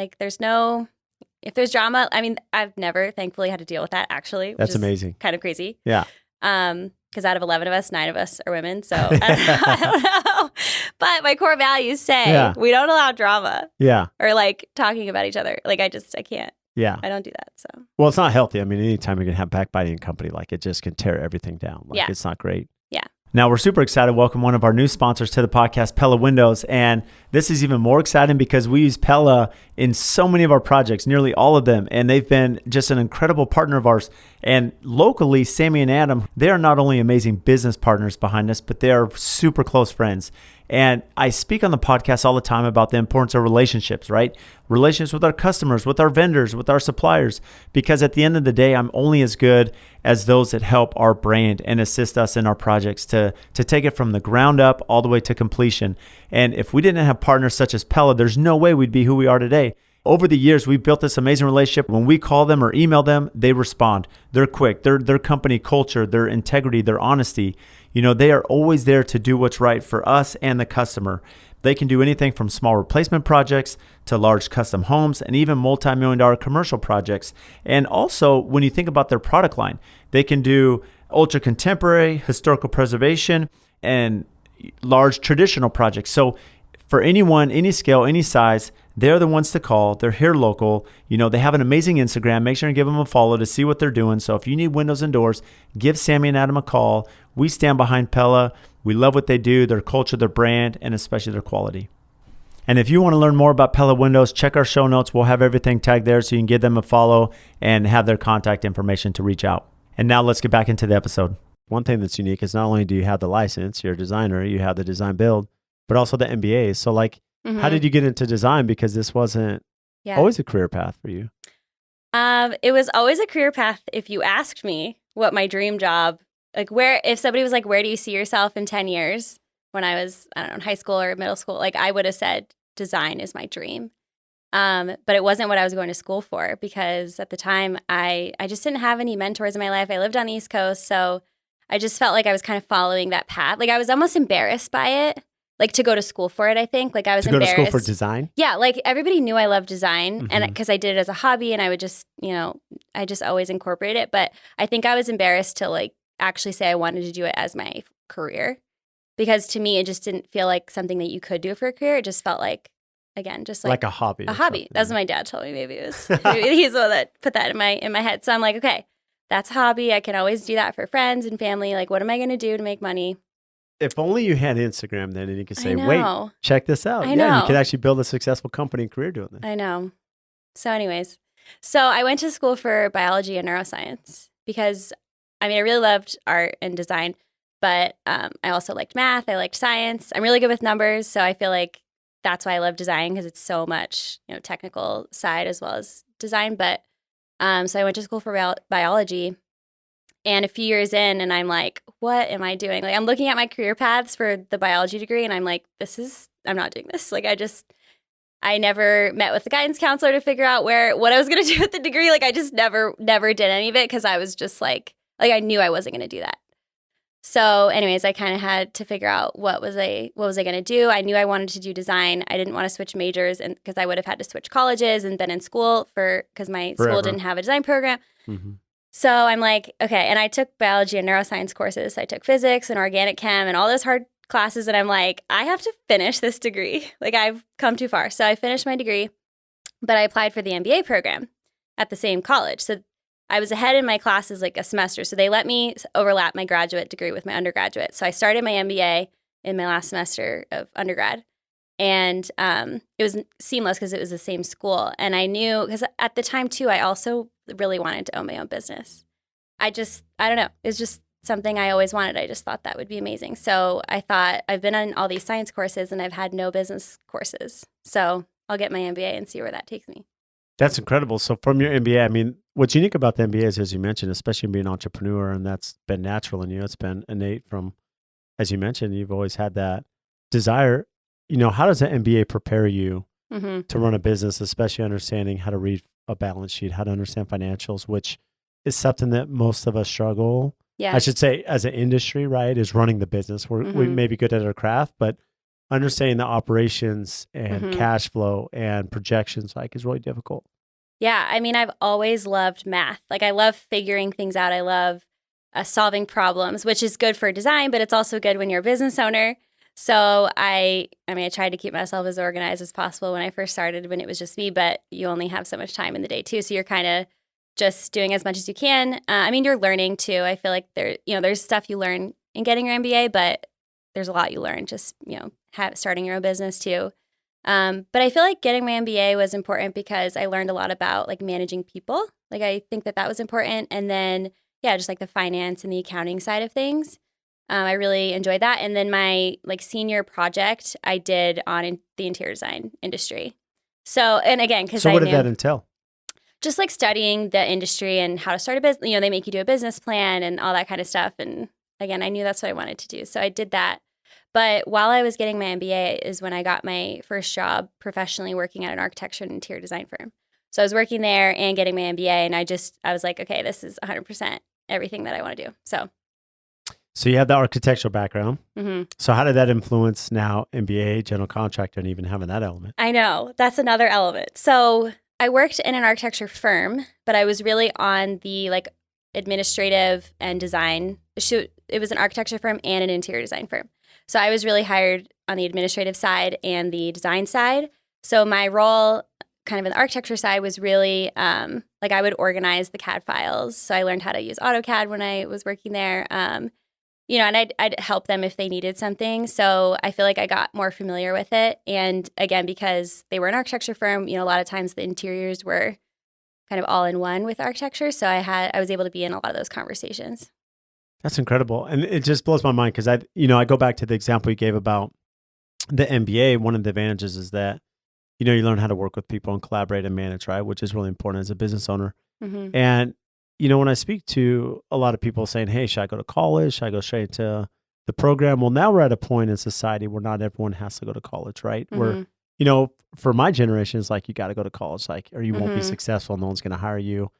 If there's drama, I mean, I've never thankfully had to deal with that actually. That's amazing. Kind of crazy. Yeah. Because out of 11 of us, 9 of us are women. So I don't know. But my core values say we don't allow drama. Yeah. Or talking about each other. I can't. Yeah. I don't do that. So. Well, it's not healthy. I mean, anytime you're going to have backbiting in company, it just can tear everything down. It's not great. Yeah. Now, we're super excited to welcome one of our new sponsors to the podcast, Pella Windows. And this is even more exciting because we use Pella in so many of our projects, nearly all of them. And they've been just an incredible partner of ours. And locally, Sammy and Adam, they are not only amazing business partners behind us, but they are super close friends. And I speak on the podcast all the time about the importance of relationships, right? Relationships with our customers, with our vendors, with our suppliers, because at the end of the day, I'm only as good as those that help our brand and assist us in our projects to take it from the ground up all the way to completion. And if we didn't have partners such as Pella, there's no way we'd be who we are today. Over the years, we've built this amazing relationship. When we call them or email them, they respond. They're quick. Their company culture, their integrity, their honesty, they are always there to do what's right for us and the customer. They can do anything from small replacement projects to large custom homes and even multi-million-dollar commercial projects. And also, when you think about their product line, they can do ultra contemporary, historical preservation, and large traditional projects. So for anyone, any scale, any size, they're the ones to call. They're here local. They have an amazing Instagram. Make sure and give them a follow to see what they're doing. So if you need windows and doors, give Sammy and Adam a call. We stand behind Pella. We love what they do, their culture, their brand, and especially their quality. And if you want to learn more about Pella Windows, check our show notes. We'll have everything tagged there so you can give them a follow and have their contact information to reach out. And now let's get back into the episode. One thing that's unique is not only do you have the license, you're a designer, you have the design build, but also the MBA. So how did you get into design? Because this wasn't always a career path for you. It was always a career path. If you asked me what my dream job, if somebody was like, where do you see yourself in 10 years? When I was, I don't know, in high school or middle school, I would have said design is my dream. But it wasn't what I was going to school for, because at the time I just didn't have any mentors in my life. I lived on the East Coast. So I just felt like I was kind of following that path. I was almost embarrassed by it, to go to school for it, I think. I was embarrassed. To go to school for design? Yeah. everybody knew I loved design, and because I did it as a hobby, and I would just, I just always incorporate it. But I think I was embarrassed to actually say I wanted to do it as my career. Because to me, it just didn't feel like something that you could do for a career. It just felt like a hobby. A hobby. That's what my dad told me. Maybe it was he's the one that put that in my head. So I'm like, okay, that's a hobby. I can always do that for friends and family. What am I going to do to make money? If only you had Instagram then, and you could say, wait, check this out. I know. You could actually build a successful company and career doing this. I know. So anyways, I went to school for biology and neuroscience because, I really loved art and design. But I also liked math. I liked science. I'm really good with numbers. So I feel like that's why I love design, because it's so much, technical side as well as design. But so I went to school for biology, and a few years in, and I'm like, what am I doing? I'm looking at my career paths for the biology degree, and I'm like, I'm not doing this. I never met with the guidance counselor to figure out what I was going to do with the degree. I just never did any of it, because I was just I knew I wasn't going to do that. So anyways, I kind of had to figure out what was I going to do. I knew I wanted to do design. I didn't want to switch majors, and because I would have had to switch colleges and been in school because my school didn't have a design program. Mm-hmm. So I'm like, okay. And I took biology and neuroscience courses. I took physics and organic chem and all those hard classes. And I'm like, I have to finish this degree. I've come too far. So I finished my degree, but I applied for the MBA program at the same college. So I was ahead in my classes a semester, so they let me overlap my graduate degree with my undergraduate. So I started my MBA in my last semester of undergrad, and it was seamless because it was the same school. And I knew, because at the time too, I also really wanted to own my own business. I don't know, it was just something I always wanted. I just thought that would be amazing. So I thought, I've been on all these science courses and I've had no business courses. So I'll get my MBA and see where that takes me. That's incredible. So from your MBA, what's unique about the MBA is, as you mentioned, especially being an entrepreneur, and that's been natural in you. It's been innate from, as you mentioned, you've always had that desire. How does an MBA prepare you to run a business, especially understanding how to read a balance sheet, how to understand financials, which is something that most of us struggle. Yeah. I should say, as an industry, right, is running the business. We may be good at our craft, but understanding the operations and cash flow and projections is really difficult. Yeah. I've always loved math. I love figuring things out. I love solving problems, which is good for design, but it's also good when you're a business owner. So I tried to keep myself as organized as possible when I first started, when it was just me, but you only have so much time in the day too. So you're kind of just doing as much as you can. You're learning too. I feel like there's stuff you learn in getting your MBA, but there's a lot you learn just, starting your own business too. But I feel like getting my MBA was important because I learned a lot about managing people. I think that was important. And then, just the finance and the accounting side of things. I really enjoyed that. And then my senior project I did on the interior design industry. So, and again, because what did that entail? Just studying the industry and how to start a business. They make you do a business plan and all that kind of stuff. And again, I knew that's what I wanted to do. So I did that. But while I was getting my MBA is when I got my first job professionally working at an architecture and interior design firm. So I was working there and getting my MBA, and I was like, okay, this is 100% everything that I want to do. So you have the architectural background. Mm-hmm. So how did that influence now MBA, general contractor, and even having that element? I know. That's another element. So I worked in an architecture firm, but I was really on the administrative and design it was an architecture firm and an interior design firm. So I was really hired on the administrative side and the design side. So my role kind of in the architecture side was really like I would organize the CAD files. So I learned how to use AutoCAD when I was working there. You know, and I'd help them if they needed something. So I feel like I got more familiar with it. And again, because they were an architecture firm, you know, a lot of times the interiors were kind of all in one with architecture. So I was able to be in a lot of those conversations. That's incredible. And it just blows my mind because I go back to the example you gave about the MBA. One of the advantages is that, you know, you learn how to work with people and collaborate and manage, right? Which is really important as a business owner. Mm-hmm. And, you know, when I speak to a lot of people saying, hey, should I go to college? Should I go straight to the program? Well, now we're at a point in society where not everyone has to go to college, right? Mm-hmm. Where, you know, for my generation, it's like, you got to go to college, like, or you won't be Mm-hmm. successful. No one's going to hire you.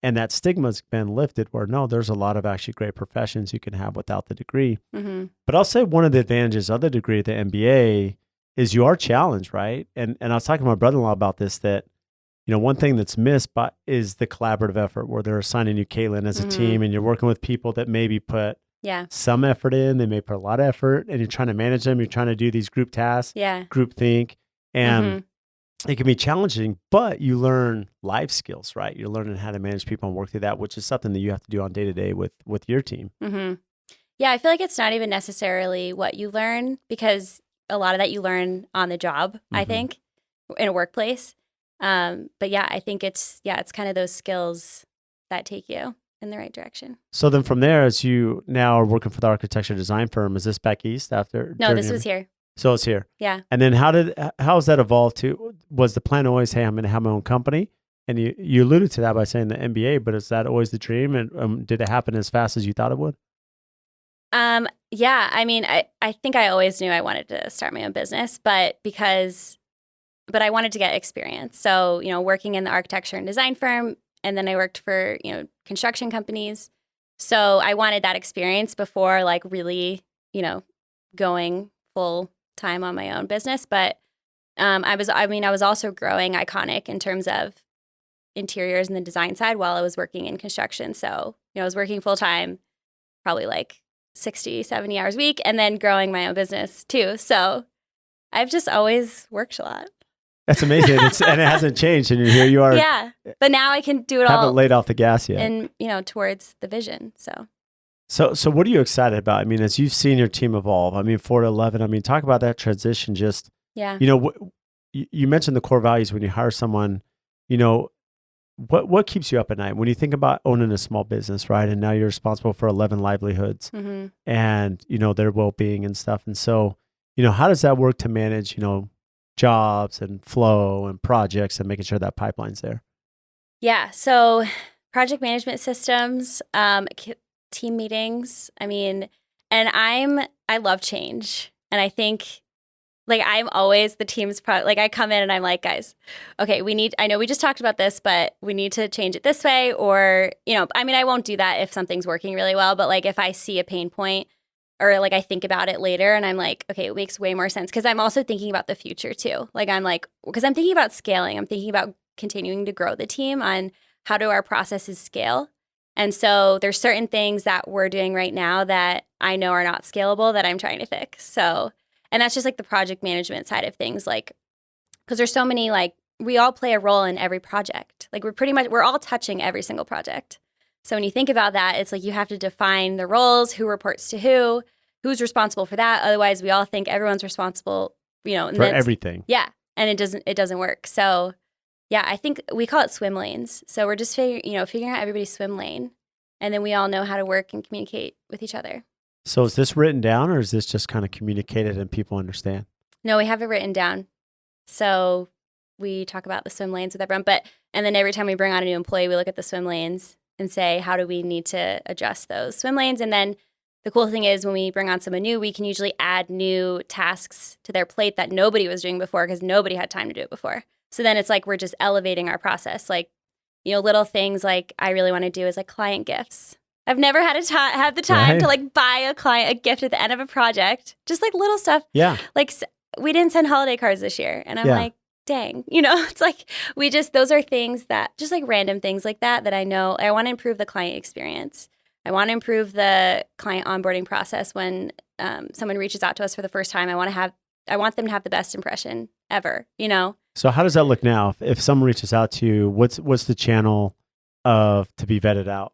And that stigma's been lifted where no, there's a lot of actually great professions you can have without the degree. Mm-hmm. But I'll say one of the advantages of the degree at the MBA is you are challenged, right? And I was talking to my brother-in-law about this, that, you know, one thing that's missed is the collaborative effort where they're assigning you Katilyn as a Mm-hmm. team and you're working with people that maybe put Yeah. some effort in, they may put a lot of effort, and you're trying to manage them. You're trying to do these group tasks, Yeah. group think, and Mm-hmm. it can be challenging, but you learn life skills, right? You're learning how to manage people and work through that, which is something that you have to do on day to day with your team. Mm-hmm. Yeah, I feel like it's not even necessarily what you learn, because a lot of that you learn on the job, I Mhm. think, in a workplace. But yeah, I think it's kind of those skills that take you in the right direction. So then from there, as you now are working for the architecture design firm, is this back east after? No, this was here. So it's here. Yeah. And then how's that evolved to? Was the plan always, hey, I'm going to have my own company? And you alluded to that by saying the MBA, but is that always the dream? And did it happen as fast as you thought it would? Yeah, I mean, I think I always knew I wanted to start my own business, but I wanted to get experience. So, you know, working in the architecture and design firm, and then I worked for, you know, construction companies. So I wanted that experience before like really, you know, going full time on my own business. But I was also growing Iconic in terms of interiors and the design side while I was working in construction. So, you know, I was working full time, probably like 60, 70 hours a week, and then growing my own business too. So I've just always worked a lot. That's amazing. And it hasn't changed. And here you are. Yeah. But now I can do it all. Haven't laid off the gas yet. And, you know, towards the vision. So what are you excited about? I mean, as you've seen your team evolve, I mean, 4 to 11, I mean, talk about that transition. Just, yeah. you know, you mentioned the core values when you hire someone, you know, what keeps you up at night when you think about owning a small business, right? And now you're responsible for 11 livelihoods Mm-hmm. and, you know, their well-being and stuff. And so, you know, how does that work to manage, you know, jobs and flow and projects and making sure that pipeline's there? Yeah. So project management systems, team meetings. I mean, and I love change. And I think like I'm always the team's like I come in and I'm like, guys, okay, I know we just talked about this, but we need to change it this way. Or, you know, I mean, I won't do that if something's working really well, but like if I see a pain point or like I think about it later and I'm like, okay, it makes way more sense. Cause I'm also thinking about the future too. Like I'm like, because I'm thinking about scaling. I'm thinking about continuing to grow the team on how do our processes scale. And so there's certain things that we're doing right now that I know are not scalable that I'm trying to fix. So, and that's just like the project management side of things, like, because there's so many, like, we all play a role in every project. Like we're all touching every single project. So when you think about that, it's like you have to define the roles, who reports to who's responsible for that. Otherwise, we all think everyone's responsible, you know, for everything. Yeah, and it doesn't work. So yeah, I think we call it swim lanes. So we're just figuring out everybody's swim lane, and then we all know how to work and communicate with each other. So is this written down or is this just kind of communicated and people understand? No, we have it written down. So we talk about the swim lanes with everyone, and then every time we bring on a new employee, we look at the swim lanes and say, how do we need to adjust those swim lanes? And then the cool thing is when we bring on someone new, we can usually add new tasks to their plate that nobody was doing before because nobody had time to do it before. So then it's like we're just elevating our process. Like, you know, little things like I really want to do is like client gifts. I've never had the time to like buy a client a gift at the end of a project. Just like little stuff. Yeah. Like we didn't send holiday cards this year. And I'm like, dang, you know, it's like those are things that just like random things like that I know I want to improve the client experience. I want to improve the client onboarding process when someone reaches out to us for the first time. I want them to have the best impression ever, you know? So how does that look now? If someone reaches out to you, what's the channel to be vetted out?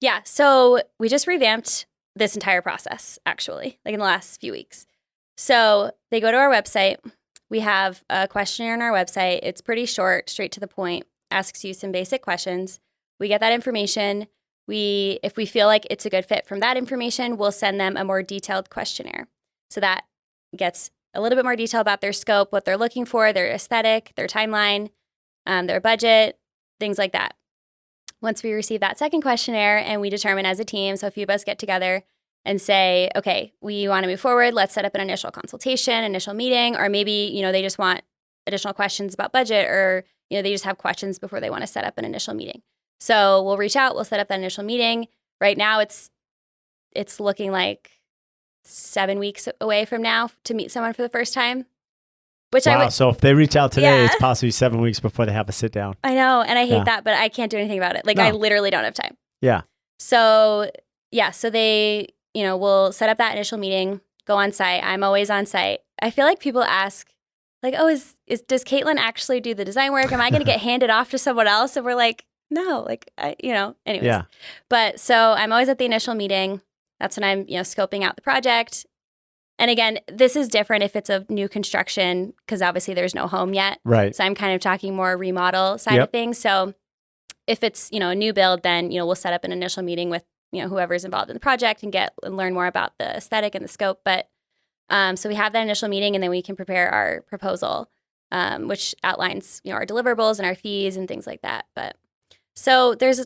Yeah. So we just revamped this entire process, actually, like in the last few weeks. So they go to our website. We have a questionnaire on our website. It's pretty short, straight to the point, asks you some basic questions. We get that information. If we feel like it's a good fit from that information, we'll send them a more detailed questionnaire. So that gets a little bit more detail about their scope, what they're looking for, their aesthetic, their timeline, their budget, things like that. Once we receive that second questionnaire and we determine as a team, so a few of us get together and say, okay, we want to move forward. Let's set up an initial consultation, initial meeting, or maybe, they just want additional questions about budget, or, they just have questions before they want to set up an initial meeting. So we'll reach out, we'll set up that initial meeting. Right now it's looking like 7 weeks away from now to meet someone for the first time. Wow. So if they reach out today, it's possibly 7 weeks before they have a sit down. I know. And I hate that, but I can't do anything about it. I literally don't have time. Yeah. So they, we'll set up that initial meeting, go on site. I'm always on site. I feel like people ask, does Katilyn actually do the design work? Am I going to get handed off to someone else? And we're like, no, anyways. Yeah. But so I'm always at the initial meeting. That's when I'm, scoping out the project. And again, this is different if it's a new construction, because obviously there's no home yet. Right. So I'm kind of talking more remodel side of things. So if it's, a new build, then, we'll set up an initial meeting with, whoever's involved in the project and learn more about the aesthetic and the scope. But so we have that initial meeting, and then we can prepare our proposal, which outlines, our deliverables and our fees and things like that. But so there's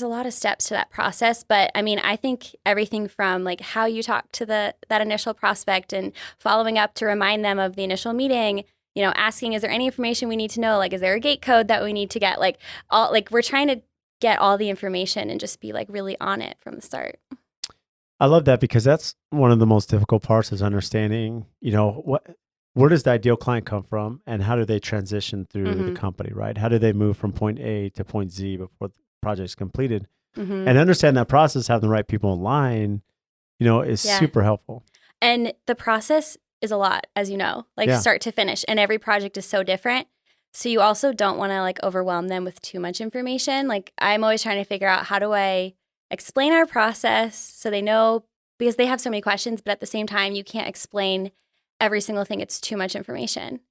a lot of steps to that process, but I mean, I think everything from how you talk to that initial prospect and following up to remind them of the initial meeting, asking, is there any information we need to know? Is there a gate code that we need to get? We're trying to get all the information and just be really on it from the start. I love that, because that's one of the most difficult parts, is understanding, where does the ideal client come from, and how do they transition through the company, right? How do they move from point A to point Z before the project's completed? And understand that process, having the right people in line, is super helpful. And the process is a lot, as you know, start to finish. And every project is so different. So you also don't want to overwhelm them with too much information. I'm always trying to figure out, how do I explain our process so they know, because they have so many questions, but at the same time, you can't explain every single thing. It's too much information.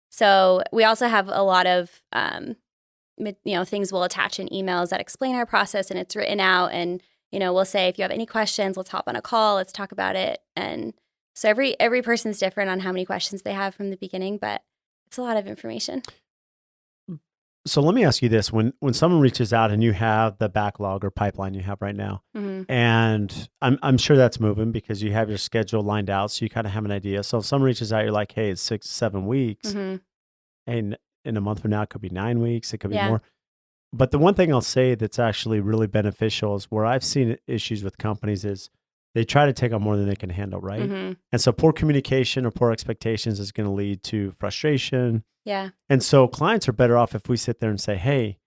So we also have a lot of, things we'll attach in emails that explain our process, and it's written out. And, we'll say, if you have any questions, let's hop on a call, let's talk about it. And so every person's different on how many questions they have from the beginning, but it's a lot of information. So let me ask you this: when someone reaches out and you have the backlog or pipeline you have right now, and I'm sure that's moving because you have your schedule lined out, so you kind of have an idea. So if someone reaches out, you're like, hey, it's 6-7 weeks, and in a month from now, it could be 9 weeks, it could be more. But the one thing I'll say that's actually really beneficial is where I've seen issues with companies is they try to take on more than they can handle, right? And so poor communication or poor expectations is going to lead to frustration. Yeah. And so clients are better off if we sit there and say, hey,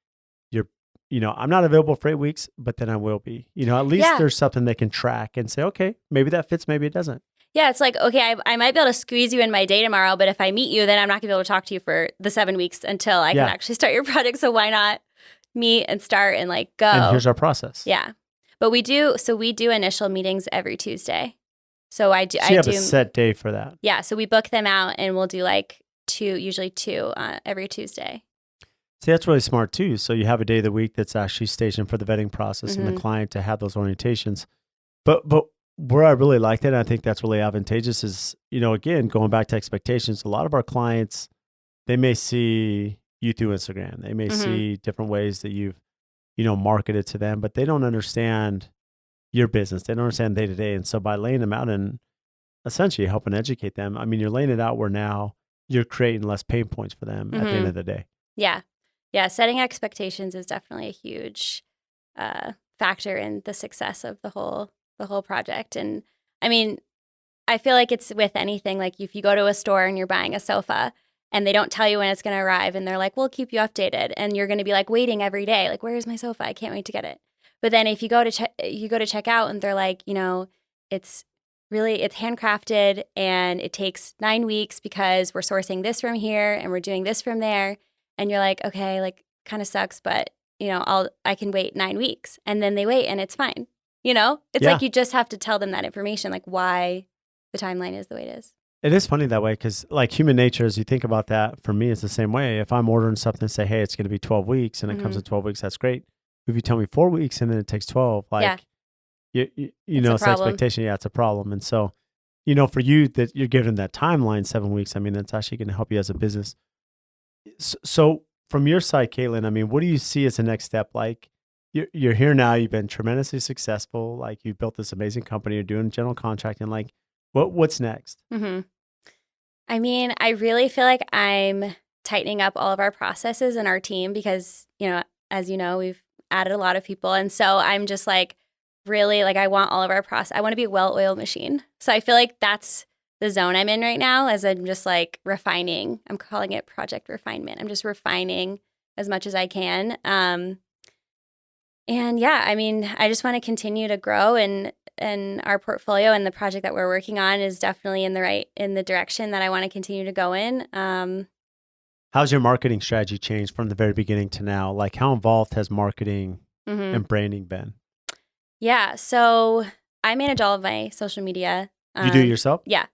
I'm not available for 8 weeks, but then I will be. At least there's something they can track and say, okay, maybe that fits, maybe it doesn't. Yeah, it's okay, I might be able to squeeze you in my day tomorrow, but if I meet you, then I'm not going to be able to talk to you for the 7 weeks until I can actually start your project. So why not meet and start and go? And here's our process. Yeah. But we do initial meetings every Tuesday. So I do. So you have a set day for that. Yeah. So we book them out, and we'll do usually two every Tuesday. See, that's really smart too. So you have a day of the week that's actually stationed for the vetting process and the client to have those orientations. But where I really liked it, and I think that's really advantageous, is, again, going back to expectations, a lot of our clients, they may see you through Instagram. They may see different ways that you've, marketed to them, but they don't understand your business. They don't understand day to day. And so by laying them out and essentially helping educate them, I mean, you're laying it out where now you're creating less pain points for them at the end of the day. Yeah. Yeah. Setting expectations is definitely a huge factor in the success of the whole project. And I mean, I feel like it's with anything, if you go to a store and you're buying a sofa and they don't tell you when it's going to arrive, and they're like, we'll keep you updated, and you're going to be waiting every day, where's my sofa? I can't wait to get it. But then if you go to check out and they're like, it's handcrafted and it takes 9 weeks because we're sourcing this from here and we're doing this from there. And you're like, okay, like kind of sucks, but I can wait 9 weeks. And then they wait and it's fine. It's like you just have to tell them that information, like why the timeline is the way it is. It is funny that way because like human nature, as you think about that, for me, it's the same way. If I'm ordering something and say, hey, it's going to be 12 weeks and it comes in 12 weeks, that's great. If you tell me 4 weeks and then it takes 12, like, it's expectation. Yeah, it's a problem. And so, for you that you're given that timeline, 7 weeks, I mean, that's actually going to help you as a business. So from your side, Katilyn, I mean, what do you see as the next step? Like you're here now, you've been tremendously successful. Like you've built this amazing company, you're doing general contracting. Like what's next? Mm-hmm. I mean, I really feel like I'm tightening up all of our processes and our team because, as you know, we've added a lot of people. And so I'm just like, really, like I want all of our process. I want to be a well-oiled machine. So I feel like that's the zone I'm in right now as I'm just like refining. I'm calling it project refinement. I'm just refining as much as I can. And yeah, I mean, I just want to continue to grow and our portfolio and the project that we're working on is definitely in the direction that I want to continue to go in. How's your marketing strategy changed from the very beginning to now? Like how involved has marketing and branding been? Yeah. So I manage all of my social media. You do it yourself? Yeah.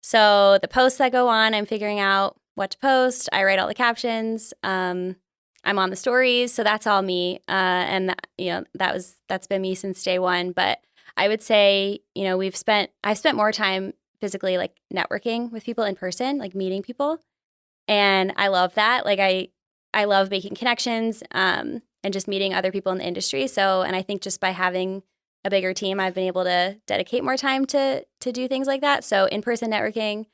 So the posts that go on, I'm figuring out what to post. I write all the captions. I'm on the stories. So that's all me. And that's been me since day one. But I would say, I've spent more time physically like networking with people in person, like meeting people. And I love that. Like I love making connections and just meeting other people in the industry. So, and I think just by having a bigger team, I've been able to dedicate more time to do things like that. So in-person networking,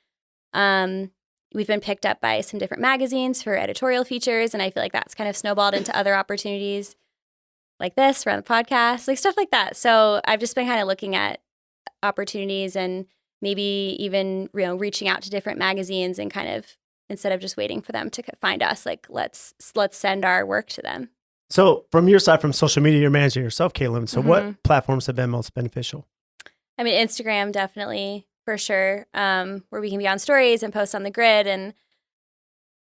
we've been picked up by some different magazines for editorial features. And I feel like that's kind of snowballed into other opportunities like this, around the podcast, like stuff like that. So I've just been kind of looking at opportunities and maybe even, reaching out to different magazines and kind of, instead of just waiting for them to find us, like let's send our work to them. So from your side, from social media, you're managing yourself, Katilyn. So what platforms have been most beneficial? I mean, Instagram, definitely, for sure, where we can be on stories and post on the grid. And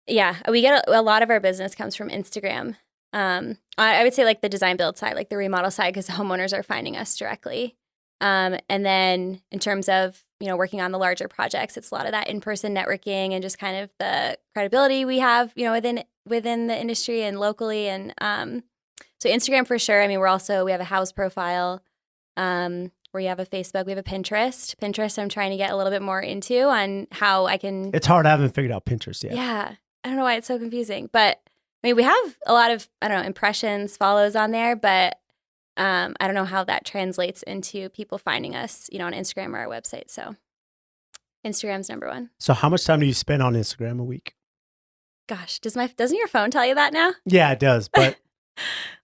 yeah, we get a lot of our business comes from Instagram. I would say like the design build side, like the remodel side, because homeowners are finding us directly. And then in terms of, working on the larger projects, it's a lot of that in-person networking and just kind of the credibility we have, within the industry and locally. And so Instagram for sure. I mean, we have a house profile, we have a Facebook, we have a Pinterest. Pinterest I'm trying to get a little bit more into on how I can. It's hard. I haven't figured out Pinterest yet. Yeah. I don't know why it's so confusing, but I mean, we have a lot of, impressions, follows on there, but I don't know how that translates into people finding us, on Instagram or our website. So Instagram's number one. So how much time do you spend on Instagram a week? Gosh, doesn't your phone tell you that now? Yeah, it does. But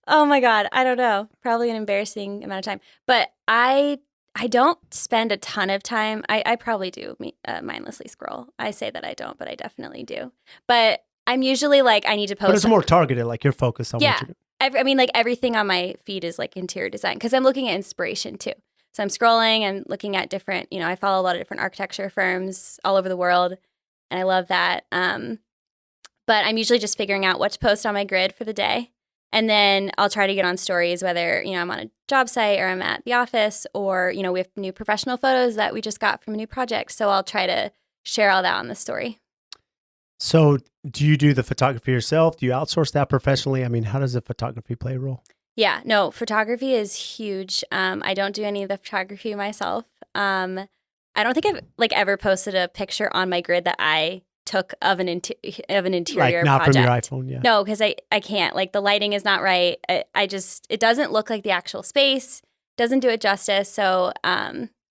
oh my God, I don't know. Probably an embarrassing amount of time. But I don't spend a ton of time. I probably do mindlessly scroll. I say that I don't, but I definitely do. But I'm usually like, I need to post. But it's more targeted, like you're focused on what you do. I mean, like everything on my feed is like interior design because I'm looking at inspiration too. So I'm scrolling and looking at different, I follow a lot of different architecture firms all over the world. And I love that. But I'm usually just figuring out what to post on my grid for the day. And then I'll try to get on stories, whether, I'm on a job site or I'm at the office or, we have new professional photos that we just got from a new project. So I'll try to share all that on the story. So do you do the photography yourself? Do you outsource that professionally? I mean, how does the photography play a role? Yeah, no, photography is huge. I don't do any of the photography myself. I don't think I've ever posted a picture on my grid that I took of an interior like not project. From your iPhone, yeah. No, because I can't. Like the lighting is not right. It doesn't look like the actual space. Doesn't do it justice. So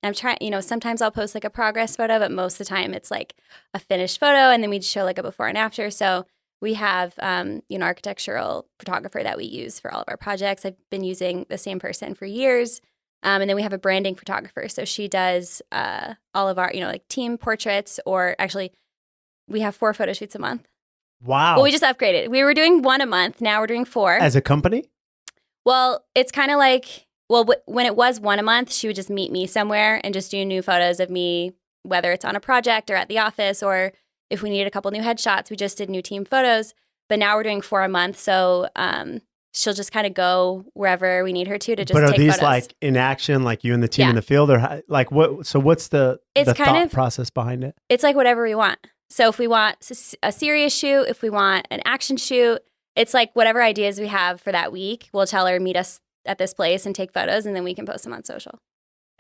I'm trying, sometimes I'll post like a progress photo, but most of the time it's like a finished photo and then we show like a before and after. So we have, architectural photographer that we use for all of our projects. I've been using the same person for years. And then we have a branding photographer. So she does all of our, team portraits, or actually we have 4 photo shoots a month. Wow. Well, we just upgraded. We were doing 1 a month. Now we're doing 4. As a company? Well, it's kind of like, when it was one a month, she would just meet me somewhere and just do new photos of me, whether it's on a project or at the office, or if we needed a couple new headshots, we just did new team photos. But now we're doing 4 a month. So she'll just kind of go wherever we need her to just But are take these photos. like in action, like you and the team in the field, or like what? So what's the thought process behind it? It's like whatever we want. So if we want a serious shoot, if we want an action shoot, it's like whatever ideas we have for that week, we'll tell her, meet us at this place and take photos, and then we can post them on social.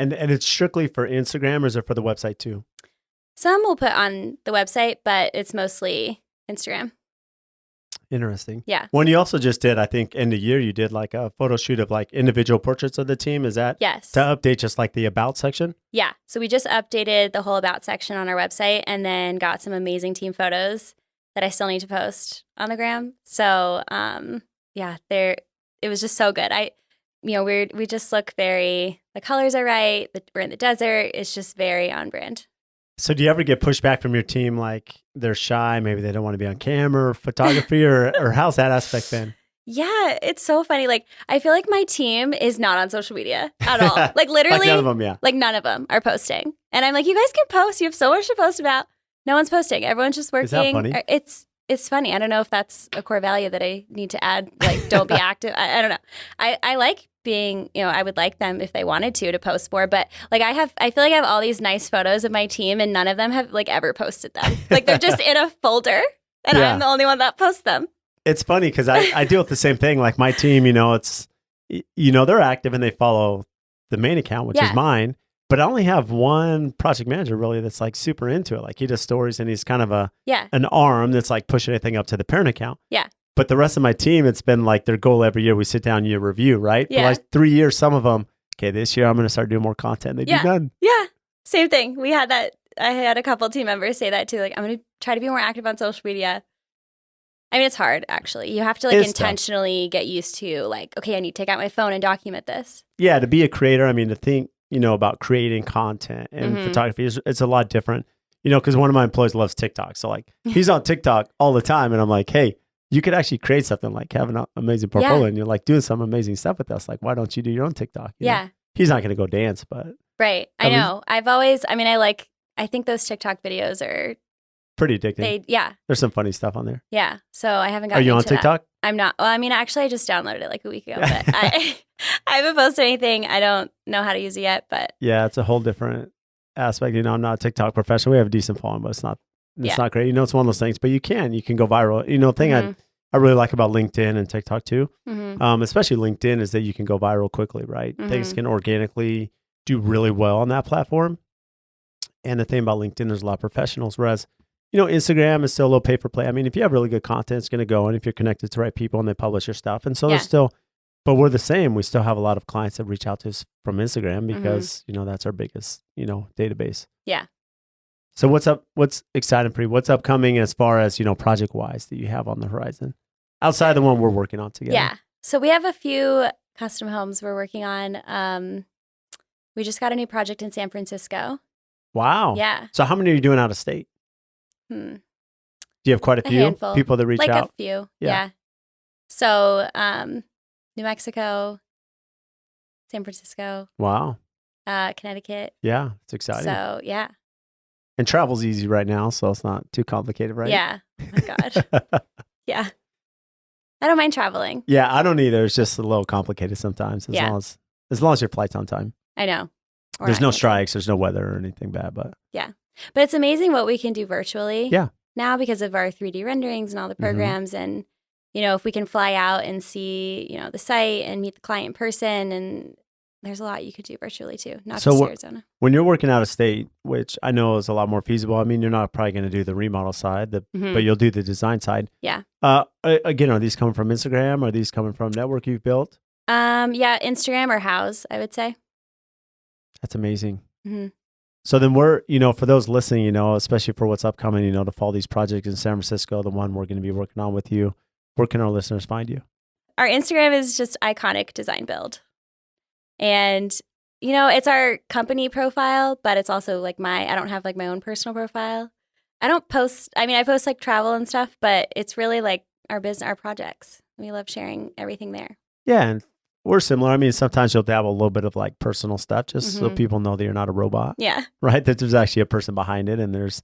And it's strictly for Instagram, or is it for the website too? Some we'll put on the website, but it's mostly Instagram. Interesting. Yeah. When you also just did, I think, end of year, you did like a photo shoot of like individual portraits of the team. Is that yes to update just like the about section? Yeah. So we just updated the whole about section on our website and then got some amazing team photos that I still need to post on the gram. So yeah, it was just so good. We just look the colors are right. We're in the desert. It's just very on brand. So do you ever get pushback from your team, like they're shy, maybe they don't want to be on camera or photography, or how's that aspect been? Yeah, it's so funny. Like, I feel like my team is not on social media at all. Like, literally, like none of them, yeah. Like, none of them are posting. And I'm like, you guys can post. You have so much to post about. No one's posting. Everyone's just working. Is that funny? It's funny. I don't know if that's a core value that I need to add. Like, don't be active. I don't know. I like being, I would like them if they wanted to post more. But like, I feel like I have all these nice photos of my team and none of them have like ever posted them. Like, they're just in a folder and I'm the only one that posts them. It's funny because I deal with the same thing. Like my team, it's, they're active and they follow the main account, which is mine. But I only have one project manager really that's like super into it. Like he does stories and he's kind of an arm that's like pushing anything up to the parent account. Yeah. But the rest of my team, it's been like their goal every year. We sit down, you review, right? Yeah. For like 3 years, some of them, okay, this year I'm going to start doing more content. They do none. Yeah. Same thing. We had that. I had a couple team members say that too. Like, I'm going to try to be more active on social media. I mean, it's hard, actually. You have to like intentionally get used to like, okay, I need to take out my phone and document this. Yeah, to be a creator, I mean, to think, about creating content and photography, it's a lot different, because one of my employees loves TikTok. So like he's on TikTok all the time. And I'm like, hey, you could actually create something like have an amazing portfolio and you're like doing some amazing stuff with us. Like, why don't you do your own TikTok? He's not going to go dance, but. Right. I know. I think those TikTok videos are pretty addicting. There's some funny stuff on there. Yeah. So I haven't gotten Are you on TikTok? That. I'm not. Well, I mean, actually, I just downloaded it like a week ago, but I haven't posted anything. I don't know how to use it yet, but. Yeah, it's a whole different aspect. I'm not a TikTok professional. We have a decent following, but it's not great. It's one of those things, but you can go viral. The thing I really like about LinkedIn and TikTok too, especially LinkedIn, is that you can go viral quickly, right? Things can organically do really well on that platform. And the thing about LinkedIn, there's a lot of professionals, whereas Instagram is still a little pay for play. I mean, if you have really good content, it's going to go. And if you're connected to the right people and they publish your stuff. And so there's still, but we're the same. We still have a lot of clients that reach out to us from Instagram because, that's our biggest, database. Yeah. So what's up? What's exciting for you? What's upcoming as far as, project wise that you have on the horizon outside the one we're working on together? Yeah. So we have a few custom homes we're working on. We just got a new project in San Francisco. Wow. Yeah. So how many are you doing out of state? Do you have quite a few handful. People that reach out? Like a few, yeah. So, New Mexico, San Francisco. Wow. Connecticut. Yeah, it's exciting. So, yeah. And travel's easy right now, so it's not too complicated, right? Yeah. Oh my God. Yeah. I don't mind traveling. Yeah, I don't either. It's just a little complicated sometimes. As long as your flight's on time. I know. There's no strikes. There's no weather or anything bad, but. Yeah. But it's amazing what we can do virtually now because of our 3D renderings and all the programs. And, if we can fly out and see, the site and meet the client in person, and there's a lot you could do virtually too, not just Arizona. When you're working out of state, which I know is a lot more feasible, I mean, you're not probably going to do the remodel side, but you'll do the design side. Yeah. Again, are these coming from Instagram? Are these coming from network you've built? Yeah, Instagram or House, I would say. That's amazing. Mm-hmm. So then we're, for those listening, especially for what's upcoming, to follow these projects in San Francisco, the one we're going to be working on with you, where can our listeners find you? Our Instagram is just Iconic Design Build. And, it's our company profile, but it's also like I don't have like my own personal profile. I don't post, I post like travel and stuff, but it's really like our business, our projects. We love sharing everything there. Yeah. And we're similar. I mean, sometimes you'll dabble a little bit of like personal stuff just so people know that you're not a robot. Yeah. Right. That there's actually a person behind it and there's,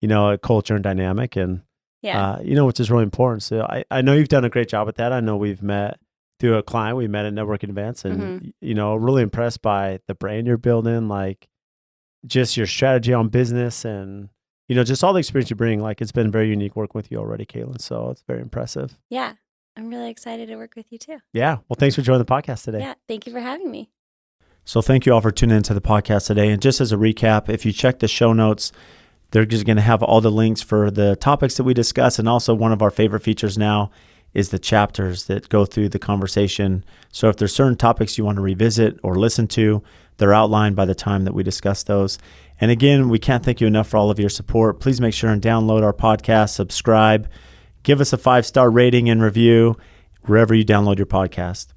a culture and dynamic and, which is really important. So I know you've done a great job with that. I know we've met through a client. We met at networking events and, really impressed by the brand you're building, like just your strategy on business and, just all the experience you bring. Like it's been very unique working with you already, Katilyn. So it's very impressive. Yeah. I'm really excited to work with you too. Yeah. Well, thanks for joining the podcast today. Yeah. Thank you for having me. So thank you all for tuning into the podcast today. And just as a recap, if you check the show notes, they're just going to have all the links for the topics that we discuss. And also one of our favorite features now is the chapters that go through the conversation. So if there's certain topics you want to revisit or listen to, they're outlined by the time that we discuss those. And again, we can't thank you enough for all of your support. Please make sure and download our podcast, subscribe, give us a 5-star rating and review wherever you download your podcast.